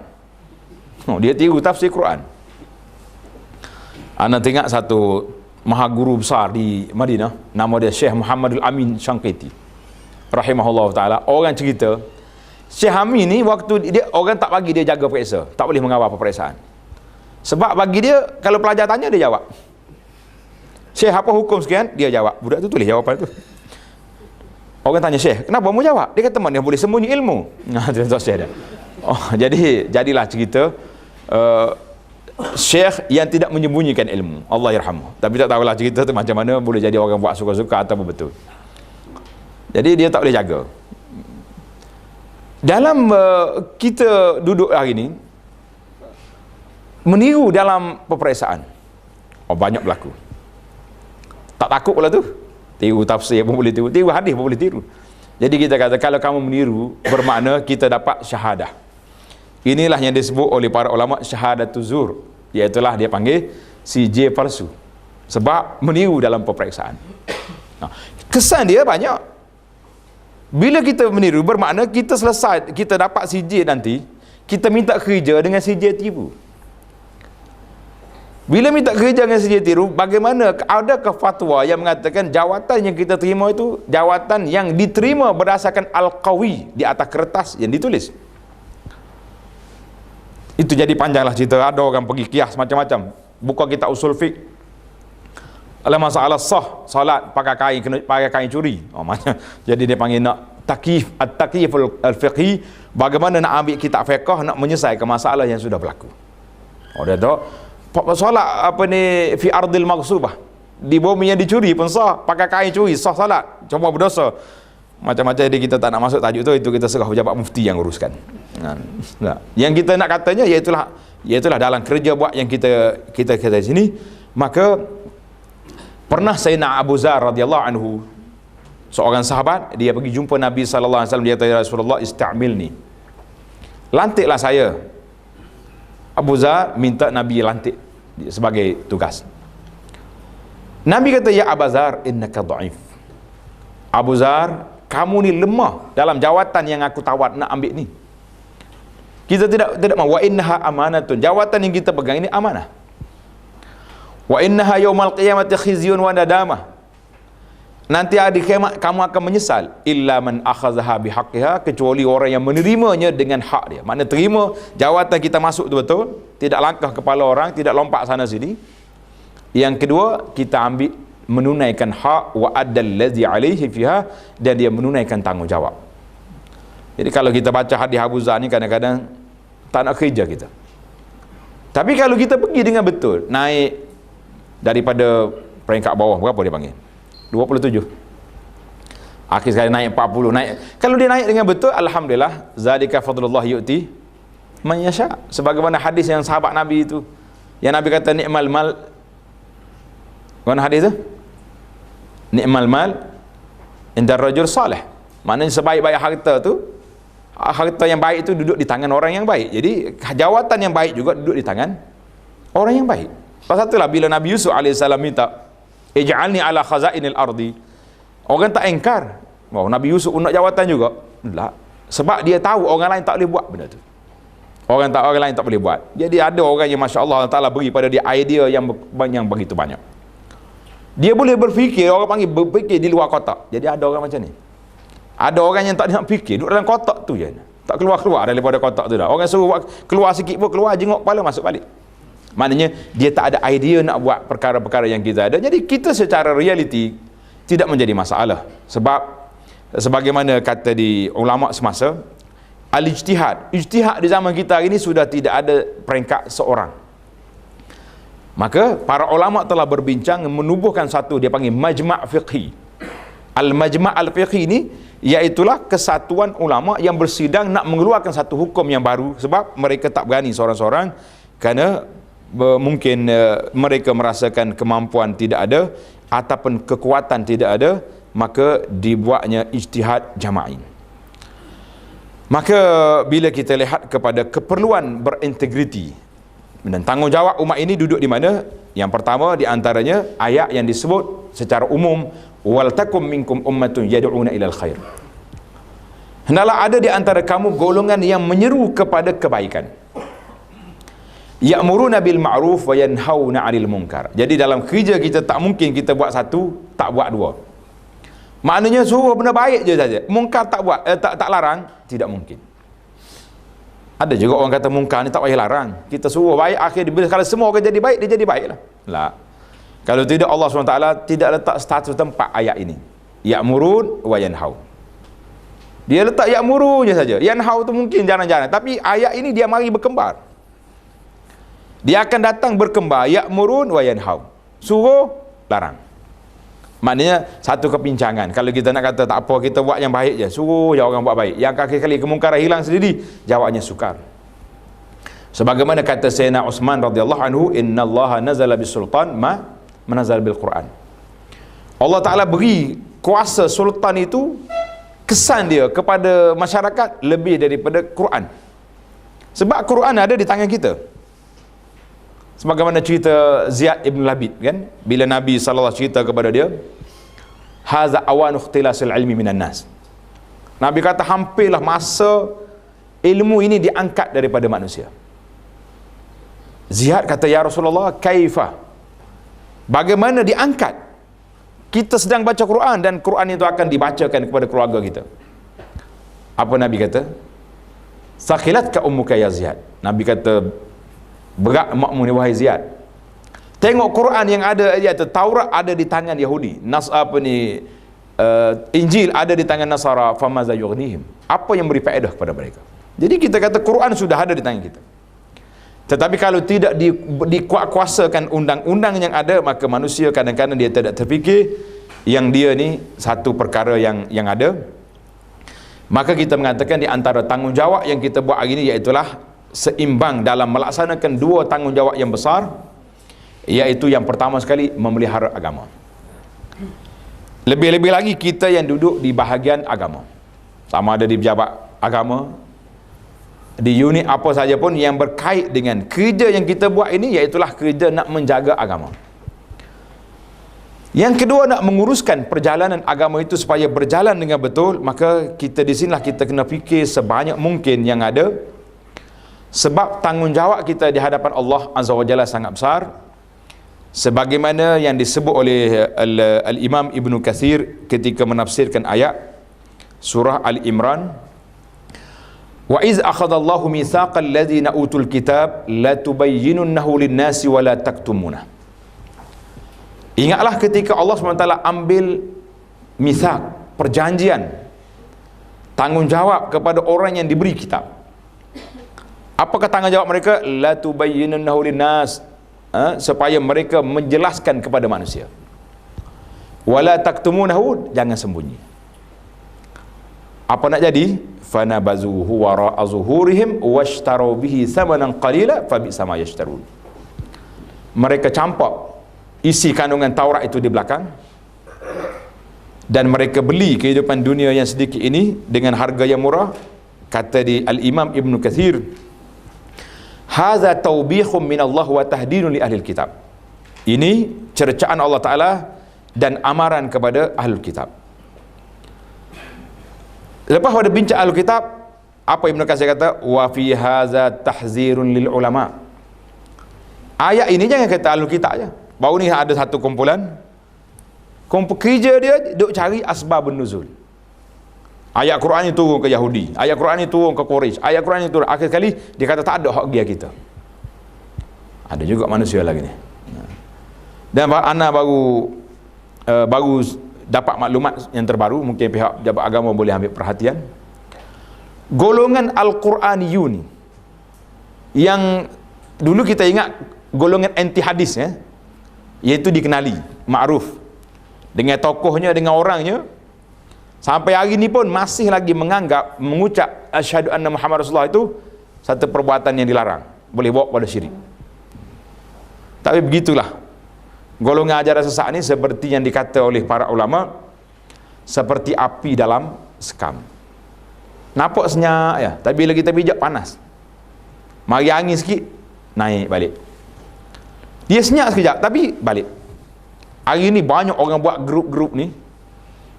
Dia tiru tafsir Quran. Anda tengok satu mahaguru besar di Madinah, nama dia Syekh Muhammadul Amin Shanqiti rahimahullah ta'ala. Orang cerita, Syekh Amin ni waktu dia, orang tak bagi dia jaga periksa, tak boleh mengawal peperiksaan. Sebab bagi dia, kalau pelajar tanya, dia jawab. Syekh, apa hukum sekian? Dia jawab. Budak tu tulis jawapan tu. Orang tanya, Syekh, kenapa mu jawab? Dia kata, mana boleh sembunyi ilmu. Itu Syekh dia. Jadilah cerita Syekh yang tidak menyembunyikan ilmu. Allah yarhamu. Tapi tak tahulah cerita tu macam mana, boleh jadi orang buat suka-suka atau betul. Jadi dia tak boleh jaga. Dalam kita duduk hari ni, meniru dalam peperiksaan, banyak berlaku. Tak takut pula tu. Tiru tafsir pun boleh tiru, tiru hadis pun boleh tiru. Jadi kita kata kalau kamu meniru bermakna kita dapat syahadah. Inilah yang disebut oleh para ulama syahadatuz zur, iaitulah dia panggil CJ palsu. Sebab meniru dalam peperiksaan. Nah, kesan dia banyak. Bila kita meniru bermakna kita selesai, kita dapat CJ nanti, kita minta kerja dengan CJ tipu. Bila minta kerja dengan CJ tiru, bagaimana, adakah fatwa yang mengatakan jawatan yang kita terima itu jawatan yang diterima berdasarkan al-qawi, di atas kertas yang ditulis? Itu jadi panjanglah cerita. Ada orang pergi kias macam-macam, buka kitab usul fiqh, ada masalah sah salat pakai kain curi. Macam jadi dia panggil nak at-taqyif al-fiqhi, bagaimana nak ambil kitab fiqh nak menyelesaikan masalah yang sudah berlaku. Dia tahu solat fi ardil maghsubah, di bumi yang dicuri pun sah, pakai kain curi sah salat, cuma berdosa. Macam-macam. Jadi kita tak nak masuk tajuk tu, itu kita serah pejabat mufti yang uruskan. Nah, yang kita nak katanya iaitulah dalam kerja buat yang kita di sini. Maka pernah Sayyidina Abu Zar radhiyallahu anhu, seorang sahabat, dia pergi jumpa Nabi sallallahu alaihi wasallam, dia kata, ya Rasulullah, istamilni, lantiklah saya. Abu Zar minta Nabi lantik sebagai tugas. Nabi kata, ya Abu Zar, innaka dhaif. Abu Zar, kamu ni lemah dalam jawatan yang aku tawar nak ambil ni. Kita tidak mahu. Wa innaha amanatun, jawatan yang kita pegang ini amanah. Wa innaha yaumal qiyamati khizyun wa nadamah, nanti hari kiamat kamu akan menyesal. Illa man akhazaha bihaqqiha, kecuali orang yang menerimanya dengan hak dia. Makna terima jawatan kita masuk tu betul, tidak langkah kepala orang, tidak lompat sana sini. Yang kedua, kita ambil menunaikan hak, wa addal ladzi alaihi fiha, dan dia menunaikan tanggungjawab. Jadi kalau kita baca hadis Abu Zar ni, kadang-kadang tak nak kerja kita. Tapi kalau kita pergi dengan betul, naik daripada peringkat bawah, berapa dia panggil? 27. Akhir sekali naik 40, naik. Kalau dia naik dengan betul, alhamdulillah, zalika fadlullah yu'ti man yasha. Sebagaimana hadis yang sahabat Nabi itu, yang Nabi kata ni'mal mal. Mana hadis tu? Ni'mal mal inda rajul salih. Maknanya sebaik-baik harta tu, harta yang baik itu duduk di tangan orang yang baik. Jadi jawatan yang baik juga duduk di tangan orang yang baik. Pasal itulah bila Nabi Yusuf alaihissalam minta ij'alni ala khazainil ardi, orang tak engkar. Nabi Yusuf nak jawatan juga. Tak. Sebab dia tahu orang lain tak boleh buat benda tu. Orang lain tak boleh buat. Jadi ada orang yang masya-Allah Allah Taala beri pada dia idea yang begitu banyak. Dia boleh berfikir, orang panggil berfikir di luar kotak. Jadi ada orang macam ni. Ada orang yang tak nak fikir, duduk dalam kotak tu je. Tak keluar daripada kotak tu dah. Orang suruh keluar sikit pun keluar, jenguk kepala masuk balik. Maknanya dia tak ada idea nak buat perkara-perkara yang kita ada. Jadi kita secara realiti tidak menjadi masalah. Sebab sebagaimana kata di ulama semasa, al-ijtihad, ijtihad di zaman kita hari ini sudah tidak ada peringkat seorang. Maka para ulama telah berbincang menubuhkan satu, dia panggil majma' fiqhi. Al-majma' al-fiqhi ini iaitulah kesatuan ulama yang bersidang nak mengeluarkan satu hukum yang baru. Sebab mereka tak berani seorang-seorang, kerana mungkin mereka merasakan kemampuan tidak ada ataupun kekuatan tidak ada, maka dibuatnya ijtihad jama'i. Maka bila kita lihat kepada keperluan berintegriti dan tanggungjawab umat ini duduk di mana? Yang pertama di antaranya ayat yang disebut secara umum, wal takum minkum ummatun yad'una ilal khair. Hendaklah ada di antara kamu golongan yang menyeru kepada kebaikan. Ya'muruna bil ma'ruf wa yanhauna 'anil munkar. Jadi dalam kerja kita tak mungkin kita buat satu, tak buat dua. Maknanya suruh benda baik je saja, mungkar tak buat, tak larang, tidak mungkin. Ada juga orang kata mungkar ni tak payah larang, kita suruh baik, akhir kalau semua orang jadi baik, dia jadi baiklah. Lah. Kalau tidak, Allah SWT tidak letak status tempat ayat ini. Ya'murun wa yanhau. Dia letak ya'muru je saja. Yanhau tu mungkin jarang-jarang, tapi ayat ini dia mari berkembar. Dia akan datang berkembar, ya'murun wa yanhau. Suruh, larang. Maknanya satu kepincangan. Kalau kita nak kata tak apa, kita buat yang baik je, suruh je orang buat baik. Yang kaki-kali kemungkaran hilang sendiri, jawabnya sukar. Sebagaimana kata Sayyidina Uthman radhiyallahu anhu, innallaha nazala bisultan ma nazala bil Quran. Allah Ta'ala beri kuasa sultan itu kesan dia kepada masyarakat lebih daripada Quran. Sebab Quran ada di tangan kita. Sebagaimana cerita Ziyad ibn Labid kan, bila Nabi SAW cerita kepada dia, haza awanu ikhtilasil ilmi minan nas. Nabi kata hampirlah masa ilmu ini diangkat daripada manusia. Ziyad kata, ya Rasulullah, kaifa? Bagaimana diangkat? Kita sedang baca Quran dan Quran itu akan dibacakan kepada keluarga kita. Apa Nabi kata? Sakhilatka ummuka ya Ziyad. Nabi kata, berat makmu ni wahai Ziyad. Tengok Quran yang ada, iaitu Taurat ada di tangan Yahudi, Injil ada di tangan Nasara, famaza yughnihim. Apa yang beri faedah kepada mereka? Jadi kita kata Quran sudah ada di tangan kita. Tetapi kalau tidak dikuasakan undang-undang yang ada, maka manusia kadang-kadang dia tidak terfikir yang dia ni satu perkara yang ada. Maka kita mengatakan di antara tanggungjawab yang kita buat hari ini, iaitulah seimbang dalam melaksanakan dua tanggungjawab yang besar, iaitu yang pertama sekali memelihara agama. Lebih-lebih lagi kita yang duduk di bahagian agama, sama ada di pejabat agama, di unit apa saja pun yang berkait dengan kerja yang kita buat ini, iaitulah kerja nak menjaga agama. Yang kedua, nak menguruskan perjalanan agama itu supaya berjalan dengan betul. Maka kita di sinilah kita kena fikir sebanyak mungkin yang ada, sebab tanggungjawab kita di hadapan Allah Azza wa Jalla sangat besar. Sebagaimana yang disebut oleh Al-Imam Ibn Kathir ketika menafsirkan ayat surah Al-Imran, wa iz akhadallahu mitsaqal ladzina utul kitab la tubayyinunnahu lin-nasi wa la taktumunah. Ingatlah ketika Allah SWT ambil mitsaq, perjanjian, tanggungjawab kepada orang yang diberi kitab. Apakah tanggungjawab mereka? La tubayyinunnahu lin-nas, supaya mereka menjelaskan kepada manusia. Wala taktumunahu, jangan sembunyi. Apa nak jadi? Fanabazuhu wara'a zuhurihim washtaru bihi thamanan qalila fabisa ma yashtarun. Mereka campak isi kandungan Taurat itu di belakang, dan mereka beli kehidupan dunia yang sedikit ini dengan harga yang murah. Kata di Al-Imam Ibn Kathir, haza taubihum minallah wa tahdidun li ahlil kitab. Ini cercaan Allah Ta'ala dan amaran kepada ahlul kitab. Lepas pada bincang ahlul kitab, apa Ibn Katsir kata? Wa fi haza tahzirun lil ulama. Ayat ini jangan kata ahlul kitab je. Baru ni ada satu kumpulan, kerja dia duk cari asbabun nuzul. Ayat Quran ni turun ke Yahudi, ayat Quran ni turun ke Quraisy, ayat Quran ni turun. Akhir sekali dia kata tak ada hak dia kita. Ada juga manusia lagi ni. Dan ana baru dapat maklumat yang terbaru, mungkin pihak jabat agama boleh ambil perhatian. Golongan Al-Quraniyun yang dulu kita ingat golongan anti hadis, iaitu dikenali, ma'ruf dengan tokohnya, dengan orangnya, sampai hari ni pun masih lagi mengucap asyhadu anna Muhammad Rasulullah itu satu perbuatan yang dilarang, boleh bawa pada syirik. Tapi begitulah golongan ajaran sesat ni, seperti yang dikata oleh para ulama, seperti api dalam sekam. Nampak senyap ya, tapi bila kita pijak panas. Mari angin sikit, naik balik. Dia senyap sekejap tapi balik. Hari ni banyak orang buat grup-grup ni,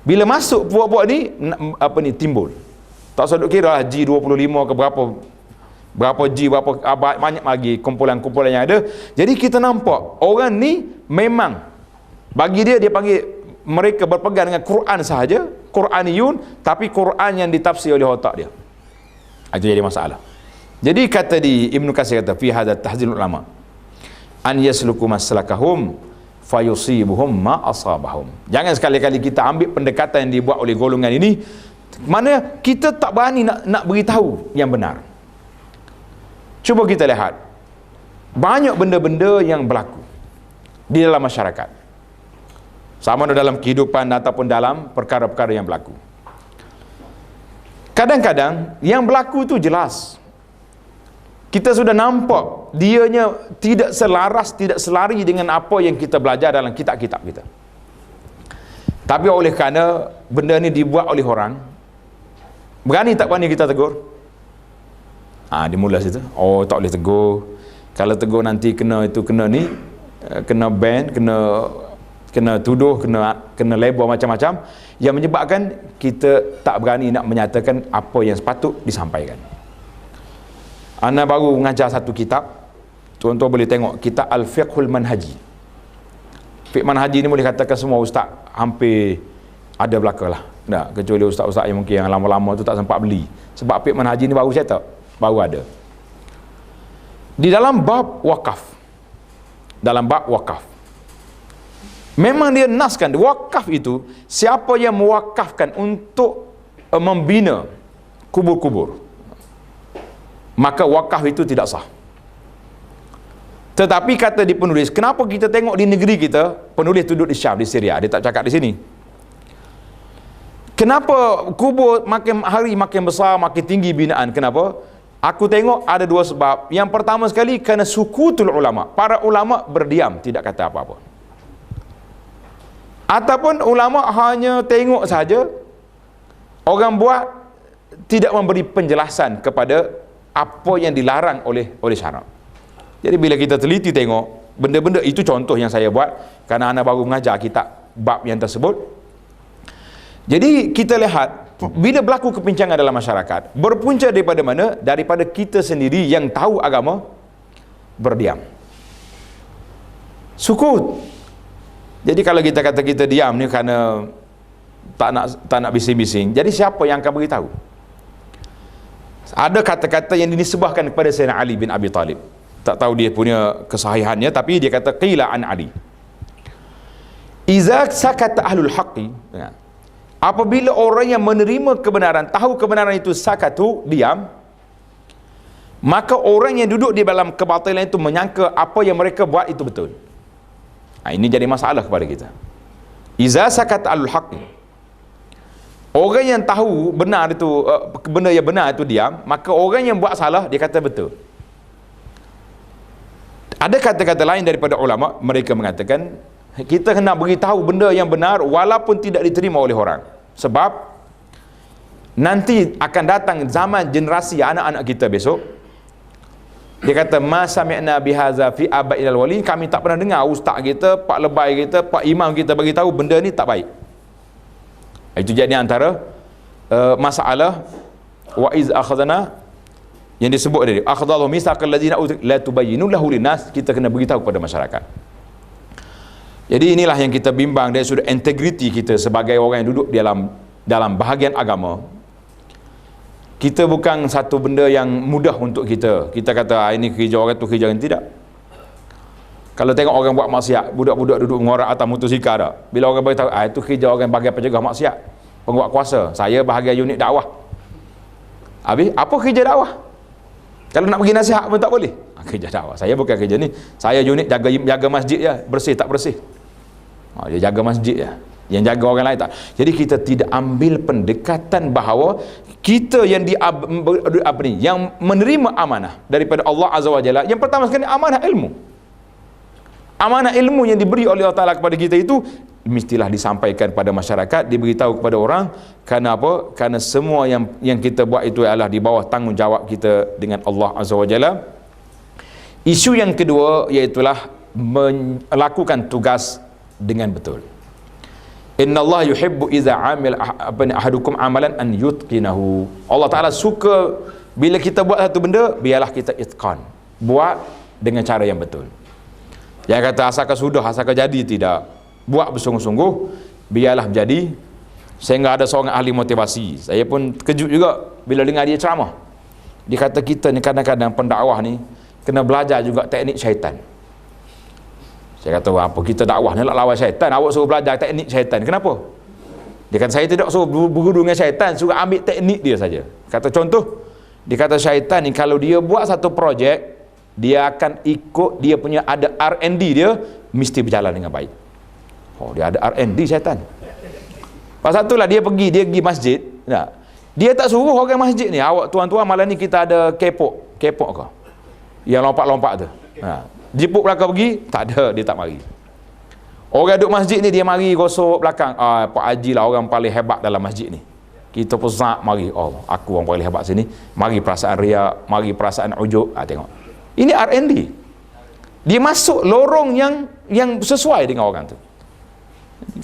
bila masuk buat-buat ni timbul. Tak usah duk kira lah G25 ke berapa G, berapa banyak lagi kumpulan-kumpulan yang ada. Jadi kita nampak orang ni memang bagi dia panggil mereka berpegang dengan Quran sahaja, Quraniyun, tapi Quran yang ditafsir oleh otak dia. Itu jadi masalah. Jadi kata di Ibn Katsir kata fi hadza tahzirul ulama an yasluku maslakahum fayusibuhum ma asabahum. Jangan sekali-kali kita ambil pendekatan yang dibuat oleh golongan ini, mana kita tak berani nak beritahu yang benar. Cuba kita lihat banyak benda-benda yang berlaku di dalam masyarakat, sama ada dalam kehidupan ataupun dalam perkara-perkara yang berlaku. Kadang-kadang yang berlaku itu jelas, kita sudah nampak dianya tidak selaras, tidak selari dengan apa yang kita belajar dalam kitab-kitab kita. Tapi oleh kerana benda ni dibuat oleh orang, Berani tak berani kita tegur? Dia mula situ. Oh, tak boleh tegur. Kalau tegur nanti kena itu, kena ni, kena ban, kena tuduh, kena label macam-macam, yang menyebabkan kita tak berani nak menyatakan apa yang sepatut disampaikan. Ana baru mengajar satu kitab. Tuan-tuan boleh tengok kitab Al-Fiqhul Manhaji. Fiqh Manhaji ni boleh katakan semua ustaz hampir ada belaka lah. Tak, kecuali ustaz-ustaz yang mungkin yang lama-lama tu tak sempat beli. Sebab Fiqh Manhaji ni baru cetak, baru ada. Di dalam bab wakaf. Dalam bab wakaf. Memang dia naskan wakaf itu siapa yang mewakafkan untuk membina kubur-kubur, maka wakaf itu tidak sah. Tetapi kata di penulis, kenapa kita tengok di negeri kita, penulis duduk di Syam, di Syria, dia tak cakap di sini. Kenapa kubur makin hari makin besar, makin tinggi binaan? Kenapa? Aku tengok ada dua sebab. Yang pertama sekali, kerana sukutul ulama. Para ulama berdiam, tidak kata apa-apa. Ataupun ulama hanya tengok saja, orang buat tidak memberi penjelasan kepada apa yang dilarang oleh syarak. Jadi bila kita teliti tengok benda-benda itu, contoh yang saya buat kerana anak baru mengajar kitab bab yang tersebut. Jadi kita lihat bila berlaku kepincangan dalam masyarakat, berpunca daripada mana? Daripada kita sendiri yang tahu agama berdiam, sukut. Jadi kalau kita kata kita diam ni kerana tak nak bising-bising, jadi siapa yang akan beritahu? Ada kata-kata yang dinisbahkan kepada Sayyidina Ali bin Abi Talib. Tak tahu dia punya kesahihannya, tapi dia kata qila an Ali, iza sakata ahlul haqqi, apabila orang yang menerima kebenaran, tahu kebenaran itu, sakatu, diam, maka orang yang duduk di dalam kebatilan itu menyangka apa yang mereka buat itu betul. Ini jadi masalah kepada kita. Iza sakata ahlul haqqi, orang yang tahu benar itu, benda yang benar itu diam, maka orang yang buat salah dia kata betul. Ada kata-kata lain daripada ulama, mereka mengatakan kita kena beritahu benda yang benar walaupun tidak diterima oleh orang. Sebab nanti akan datang zaman generasi anak-anak kita besok, dia kata ma sami'na bihaza fi aba'il walin, kami tak pernah dengar ustaz kita, pak lebay kita, pak imam kita bagi tahu benda ni tak baik. Itu jadi antara masalah wa iz akhadna yang disebut tadi, akhadallahu mitsaqal ladzina la tubayyinu lahu linnas, kita kena beritahu kepada masyarakat. Jadi inilah yang kita bimbang dari sudut integriti kita sebagai orang yang duduk dalam bahagian agama. Kita bukan satu benda yang mudah untuk kita kata ini kerja orang tu kerja orang, tidak. Kalau tengok orang buat maksiat, budak-budak duduk mengorak atas motosikal dah, bila orang beritahu itu kerja orang bahagian pencegah maksiat, penguat kuasa, saya bahagian unit dakwah. Habis apa kerja dakwah? Kalau nak bagi nasihat pun tak boleh. Kerja dakwah, saya bukan kerja ni, saya unit jaga masjid je, bersih tak bersih. Dia jaga masjid je, yang jaga orang lain tak. Jadi kita tidak ambil pendekatan bahawa kita yang yang menerima amanah daripada Allah Azza wa Jalla. Yang pertama sekali amanah ilmu. Amanah ilmu yang diberi oleh Allah Ta'ala kepada kita itu mestilah disampaikan pada masyarakat, diberitahu kepada orang. Kerana apa? Kerana semua yang kita buat itu adalah di bawah tanggungjawab kita dengan Allah Azza wa Jalla. Isu yang kedua iaitulah melakukan tugas dengan betul. Innallaha yuhibbu idza amil ahadukum amalan an yutqinahu. Allah Ta'ala suka bila kita buat satu benda, biarlah kita itqan, buat dengan cara yang betul. Yang kata asalkan sudah, asalkan jadi, tidak. Buat bersungguh-sungguh, biarlah menjadi. Sehingga ada seorang ahli motivasi, saya pun terkejut juga bila dengar dia ceramah. Dia kata kita ni kadang-kadang pendakwah ni kena belajar juga teknik syaitan. Saya kata apa kita dakwah ni nak lawan syaitan, awak suruh belajar teknik syaitan, kenapa? Dia kata saya tidak suruh berguru dengan syaitan, suruh ambil teknik dia saja. Kata contoh, dia kata syaitan ni kalau dia buat satu projek, dia akan ikut dia punya ada R&D dia, mesti berjalan dengan baik. Oh, dia ada R&D syaitan. Pasal itulah dia pergi masjid. Nah, dia tak suruh orang masjid ni, awak tuan-tuan malam ni kita ada kepok ke? Yang lompat-lompat tu. Jipuk belakang pergi, tak ada, dia tak mari. Orang duduk masjid ni dia mari gosok belakang. Pak Haji lah orang paling hebat dalam masjid ni. Kita pun zak, mari, oh aku orang paling hebat sini, mari perasaan riak, mari perasaan ujub. Tengok, ini R&D. Dia masuk lorong yang sesuai dengan orang tu.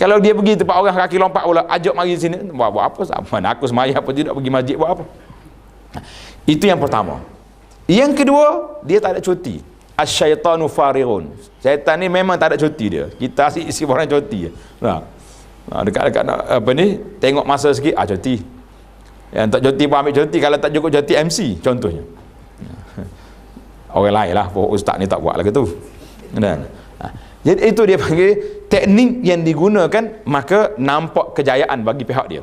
Kalau dia pergi tempat orang kaki lompat pula, ajak mari sini, buat apa? Mana aku semaya apa tidak pergi masjid buat apa? Itu yang pertama. Yang kedua, dia tak ada cuti. Asyaitanu farighun. Syaitan ni memang tak ada cuti dia. Kita isi orang cuti. Dekat-dekat apa ni, tengok masa sikit, cuti. Yang tak cuti pun ambil cuti, kalau tak cukup cuti MC contohnya. Orang lain lah, ustaz ni tak buat lagi tu. Dan jadi itu dia panggil teknik yang digunakan, maka nampak kejayaan bagi pihak dia.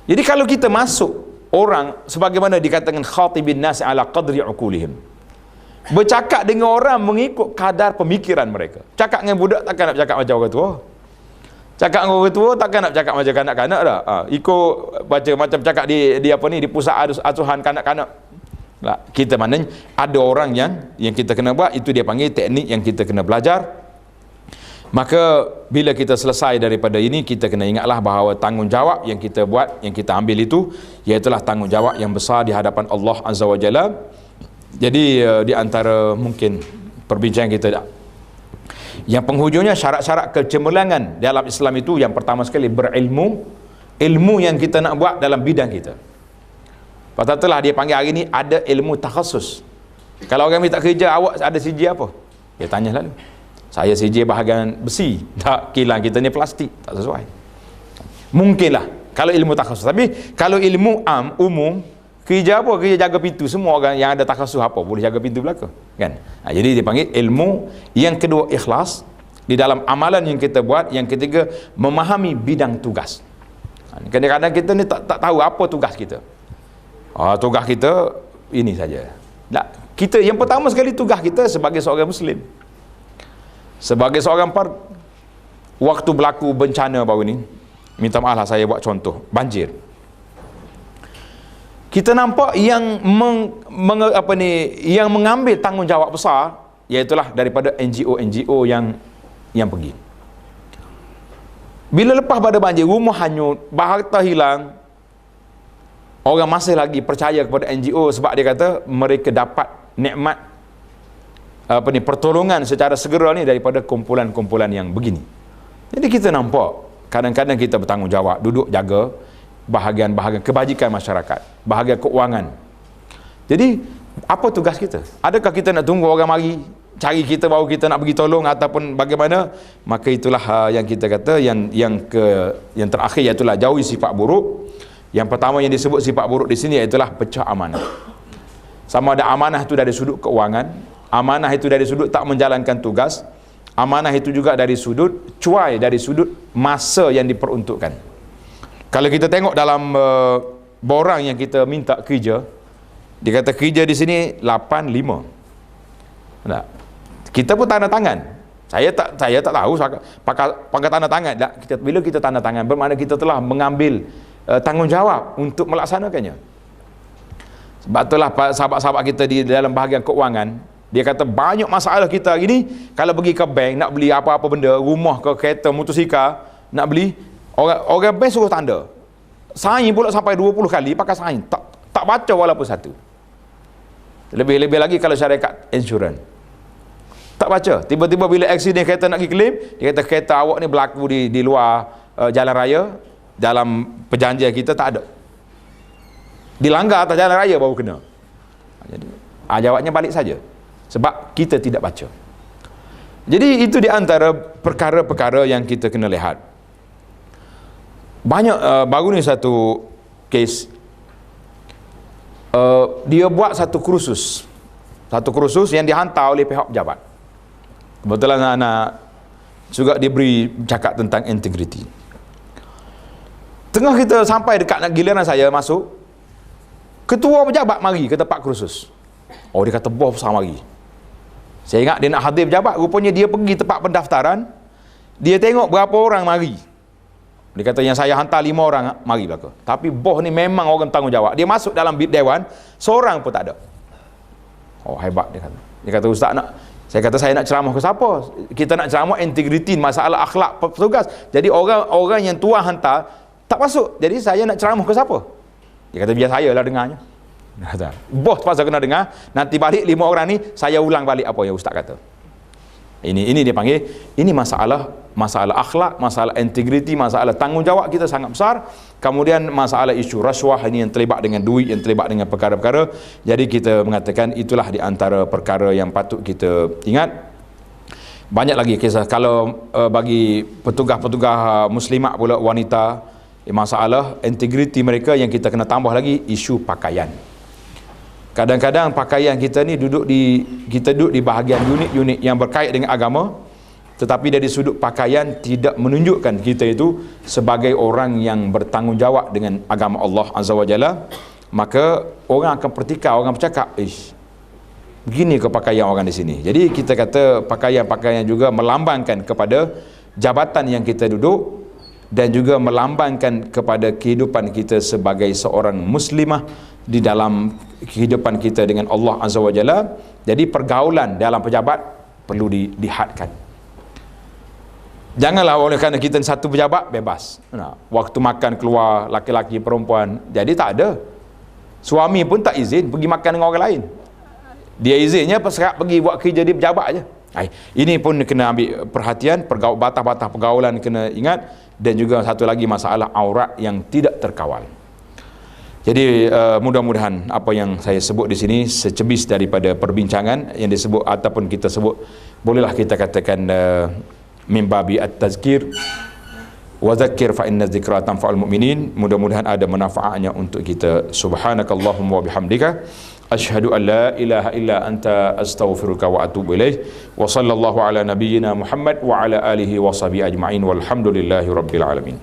Jadi kalau kita masuk orang sebagaimana dikatakan khatibin nas ala qadri uqulihim, bercakap dengan orang mengikut kadar pemikiran mereka. Cakap dengan budak takkan nak bercakap macam orang tua. Cakap dengan orang tua takkan nak bercakap macam kanak-kanak dah. Ikut baca macam cakap di apa ni, di pusat asuhan kanak-kanak. Lah, kita maknanya ada orang yang kita kena buat, itu dia panggil teknik yang kita kena belajar. Maka bila kita selesai daripada ini, kita kena ingatlah bahawa tanggungjawab yang kita buat, yang kita ambil itu, iaitulah tanggungjawab yang besar di hadapan Allah Azza wa Jalla. Jadi di antara mungkin perbincangan kita yang penghujungnya, syarat-syarat kecemerlangan dalam Islam itu, yang pertama sekali berilmu, ilmu yang kita nak buat dalam bidang kita. Pasal itulah dia panggil hari ni ada ilmu takhasus. Kalau orang minta kerja, awak ada CJ apa? Dia tanya lalu. Saya CJ bahagian besi. Tak, kilang kita ni plastik, tak sesuai. Mungkinlah kalau ilmu takhasus. Tapi kalau ilmu umum, kerja apa? Kerja jaga pintu. Semua orang yang ada takhasus apa boleh jaga pintu belakang, kan? Jadi dia panggil ilmu. Yang kedua, ikhlas di dalam amalan yang kita buat. Yang ketiga, memahami bidang tugas. Kadang-kadang kita ni tak tahu apa tugas kita. Tugas kita ini saja. Kita yang pertama sekali, tugas kita sebagai seorang Muslim, sebagai seorang waktu berlaku bencana baru ni, minta maaf lah saya buat contoh banjir. Kita nampak yang yang mengambil tanggungjawab besar, iaitulah daripada NGO yang pergi. Bila lepas pada banjir, rumah hanyut, harta hilang, orang masih lagi percaya kepada NGO sebab dia kata mereka dapat nikmat pertolongan secara segera ni daripada kumpulan-kumpulan yang begini. Jadi kita nampak kadang-kadang kita bertanggungjawab duduk jaga bahagian-bahagian kebajikan masyarakat, bahagian keuangan. Jadi apa tugas kita? Adakah kita nak tunggu orang mari cari kita baru kita nak pergi tolong ataupun bagaimana? Maka itulah yang kita kata yang terakhir, iaitulah jauhi sifat buruk. Yang pertama yang disebut sifat buruk di sini iaitulah pecah amanah. Sama ada amanah itu dari sudut keuangan, amanah itu dari sudut tak menjalankan tugas, amanah itu juga dari sudut cuai, dari sudut masa yang diperuntukkan. Kalau kita tengok dalam borang yang kita minta kerja, dia kata kerja di sini 8-5. Tak. Kita pun tanda tangan. Saya tak tahu pakai tanda tangan. Tak. Bila kita tanda tangan, bermakna kita telah mengambil tanggungjawab untuk melaksanakannya. Sebab itulah sahabat-sahabat kita di dalam bahagian keuangan, dia kata banyak masalah kita hari ni. Kalau pergi ke bank nak beli apa-apa benda, rumah ke kereta, motosikal nak beli, orang bank suruh tanda, sign pula sampai 20 kali pakai sign, tak baca walaupun satu. Lebih-lebih lagi kalau syarikat insurans, tak baca. Tiba-tiba bila aksiden kereta nak pergi claim, dia kata kereta awak ni berlaku di luar jalan raya, dalam perjanjian kita tak ada, dilanggar atas jalan raya baru kena. Jadi jawabnya balik saja, sebab kita tidak baca. Jadi itu di antara perkara-perkara yang kita kena lihat. Banyak baru ni satu kes, dia buat satu kursus yang dihantar oleh pihak pejabat. Kebetulan anak juga diberi cakap tentang integriti. Tengah kita sampai dekat nak giliran saya masuk, ketua pejabat mari ke tempat kursus. Dia kata bos besar mari. Saya ingat dia nak hadir pejabat, rupanya dia pergi tempat pendaftaran, dia tengok berapa orang mari. Dia kata yang saya hantar 5 orang mari belaka. Tapi bos ni memang orang tanggungjawab. Dia masuk dalam dewan, seorang pun tak ada. Hebat dia kata. Dia kata ustaz saya kata saya nak ceramah ke siapa? Kita nak ceramah integriti, masalah akhlak petugas. Jadi orang yang tuan hantar, Tak masuk. Jadi saya nak ceramah ke siapa? Dia kata biar saya lah dengarnya. Dia kata, bos pasal kena dengar, nanti balik 5 orang ni saya ulang balik apa yang ustaz kata. Ini dia panggil, ini masalah akhlak, masalah integriti, masalah tanggungjawab kita sangat besar. Kemudian masalah isu rasuah ini yang terlibat dengan duit, yang terlibat dengan perkara-perkara. Jadi kita mengatakan itulah di antara perkara yang patut kita ingat. Banyak lagi kisah. Kalau bagi petugas-petugas muslimat pula wanita, masalah integriti mereka yang kita kena tambah lagi isu pakaian. Kadang-kadang pakaian kita ni duduk di bahagian unit-unit yang berkait dengan agama, tetapi dari sudut pakaian tidak menunjukkan kita itu sebagai orang yang bertanggungjawab dengan agama Allah Azza wa Jalla. Maka orang akan pertikar, orang bercakap, begini ke pakaian orang di sini. Jadi kita kata pakaian-pakaian juga melambangkan kepada jabatan yang kita duduk, dan juga melambangkan kepada kehidupan kita sebagai seorang muslimah di dalam kehidupan kita dengan Allah Azza wa Jalla. Jadi pergaulan dalam pejabat perlu dihadkan. Janganlah oleh kerana kita satu pejabat bebas. Waktu makan keluar laki-laki perempuan, jadi tak ada. Suami pun tak izin pergi makan dengan orang lain. Dia izinnya serap pergi buat kerja di pejabat aje. Ini pun kena ambil perhatian, batas-batas pergaulan kena ingat, dan juga satu lagi masalah aurat yang tidak terkawal. Jadi mudah-mudahan apa yang saya sebut di sini secebis daripada perbincangan yang disebut ataupun kita sebut, bolehlah kita katakan min babi at-tazkir wa zakkir fa inna dzikra tanfa'ul mu'minin. Mudah-mudahan ada manfaatnya untuk kita. Subhanakallahumma wa bihamdika asyhadu an la ilaha illa anta astaghfiruka wa atubu ilaih. Wa sallallahu ala nabiyyina Muhammad wa ala alihi wa sahbihi ajma'in walhamdulillahi rabbil alamin.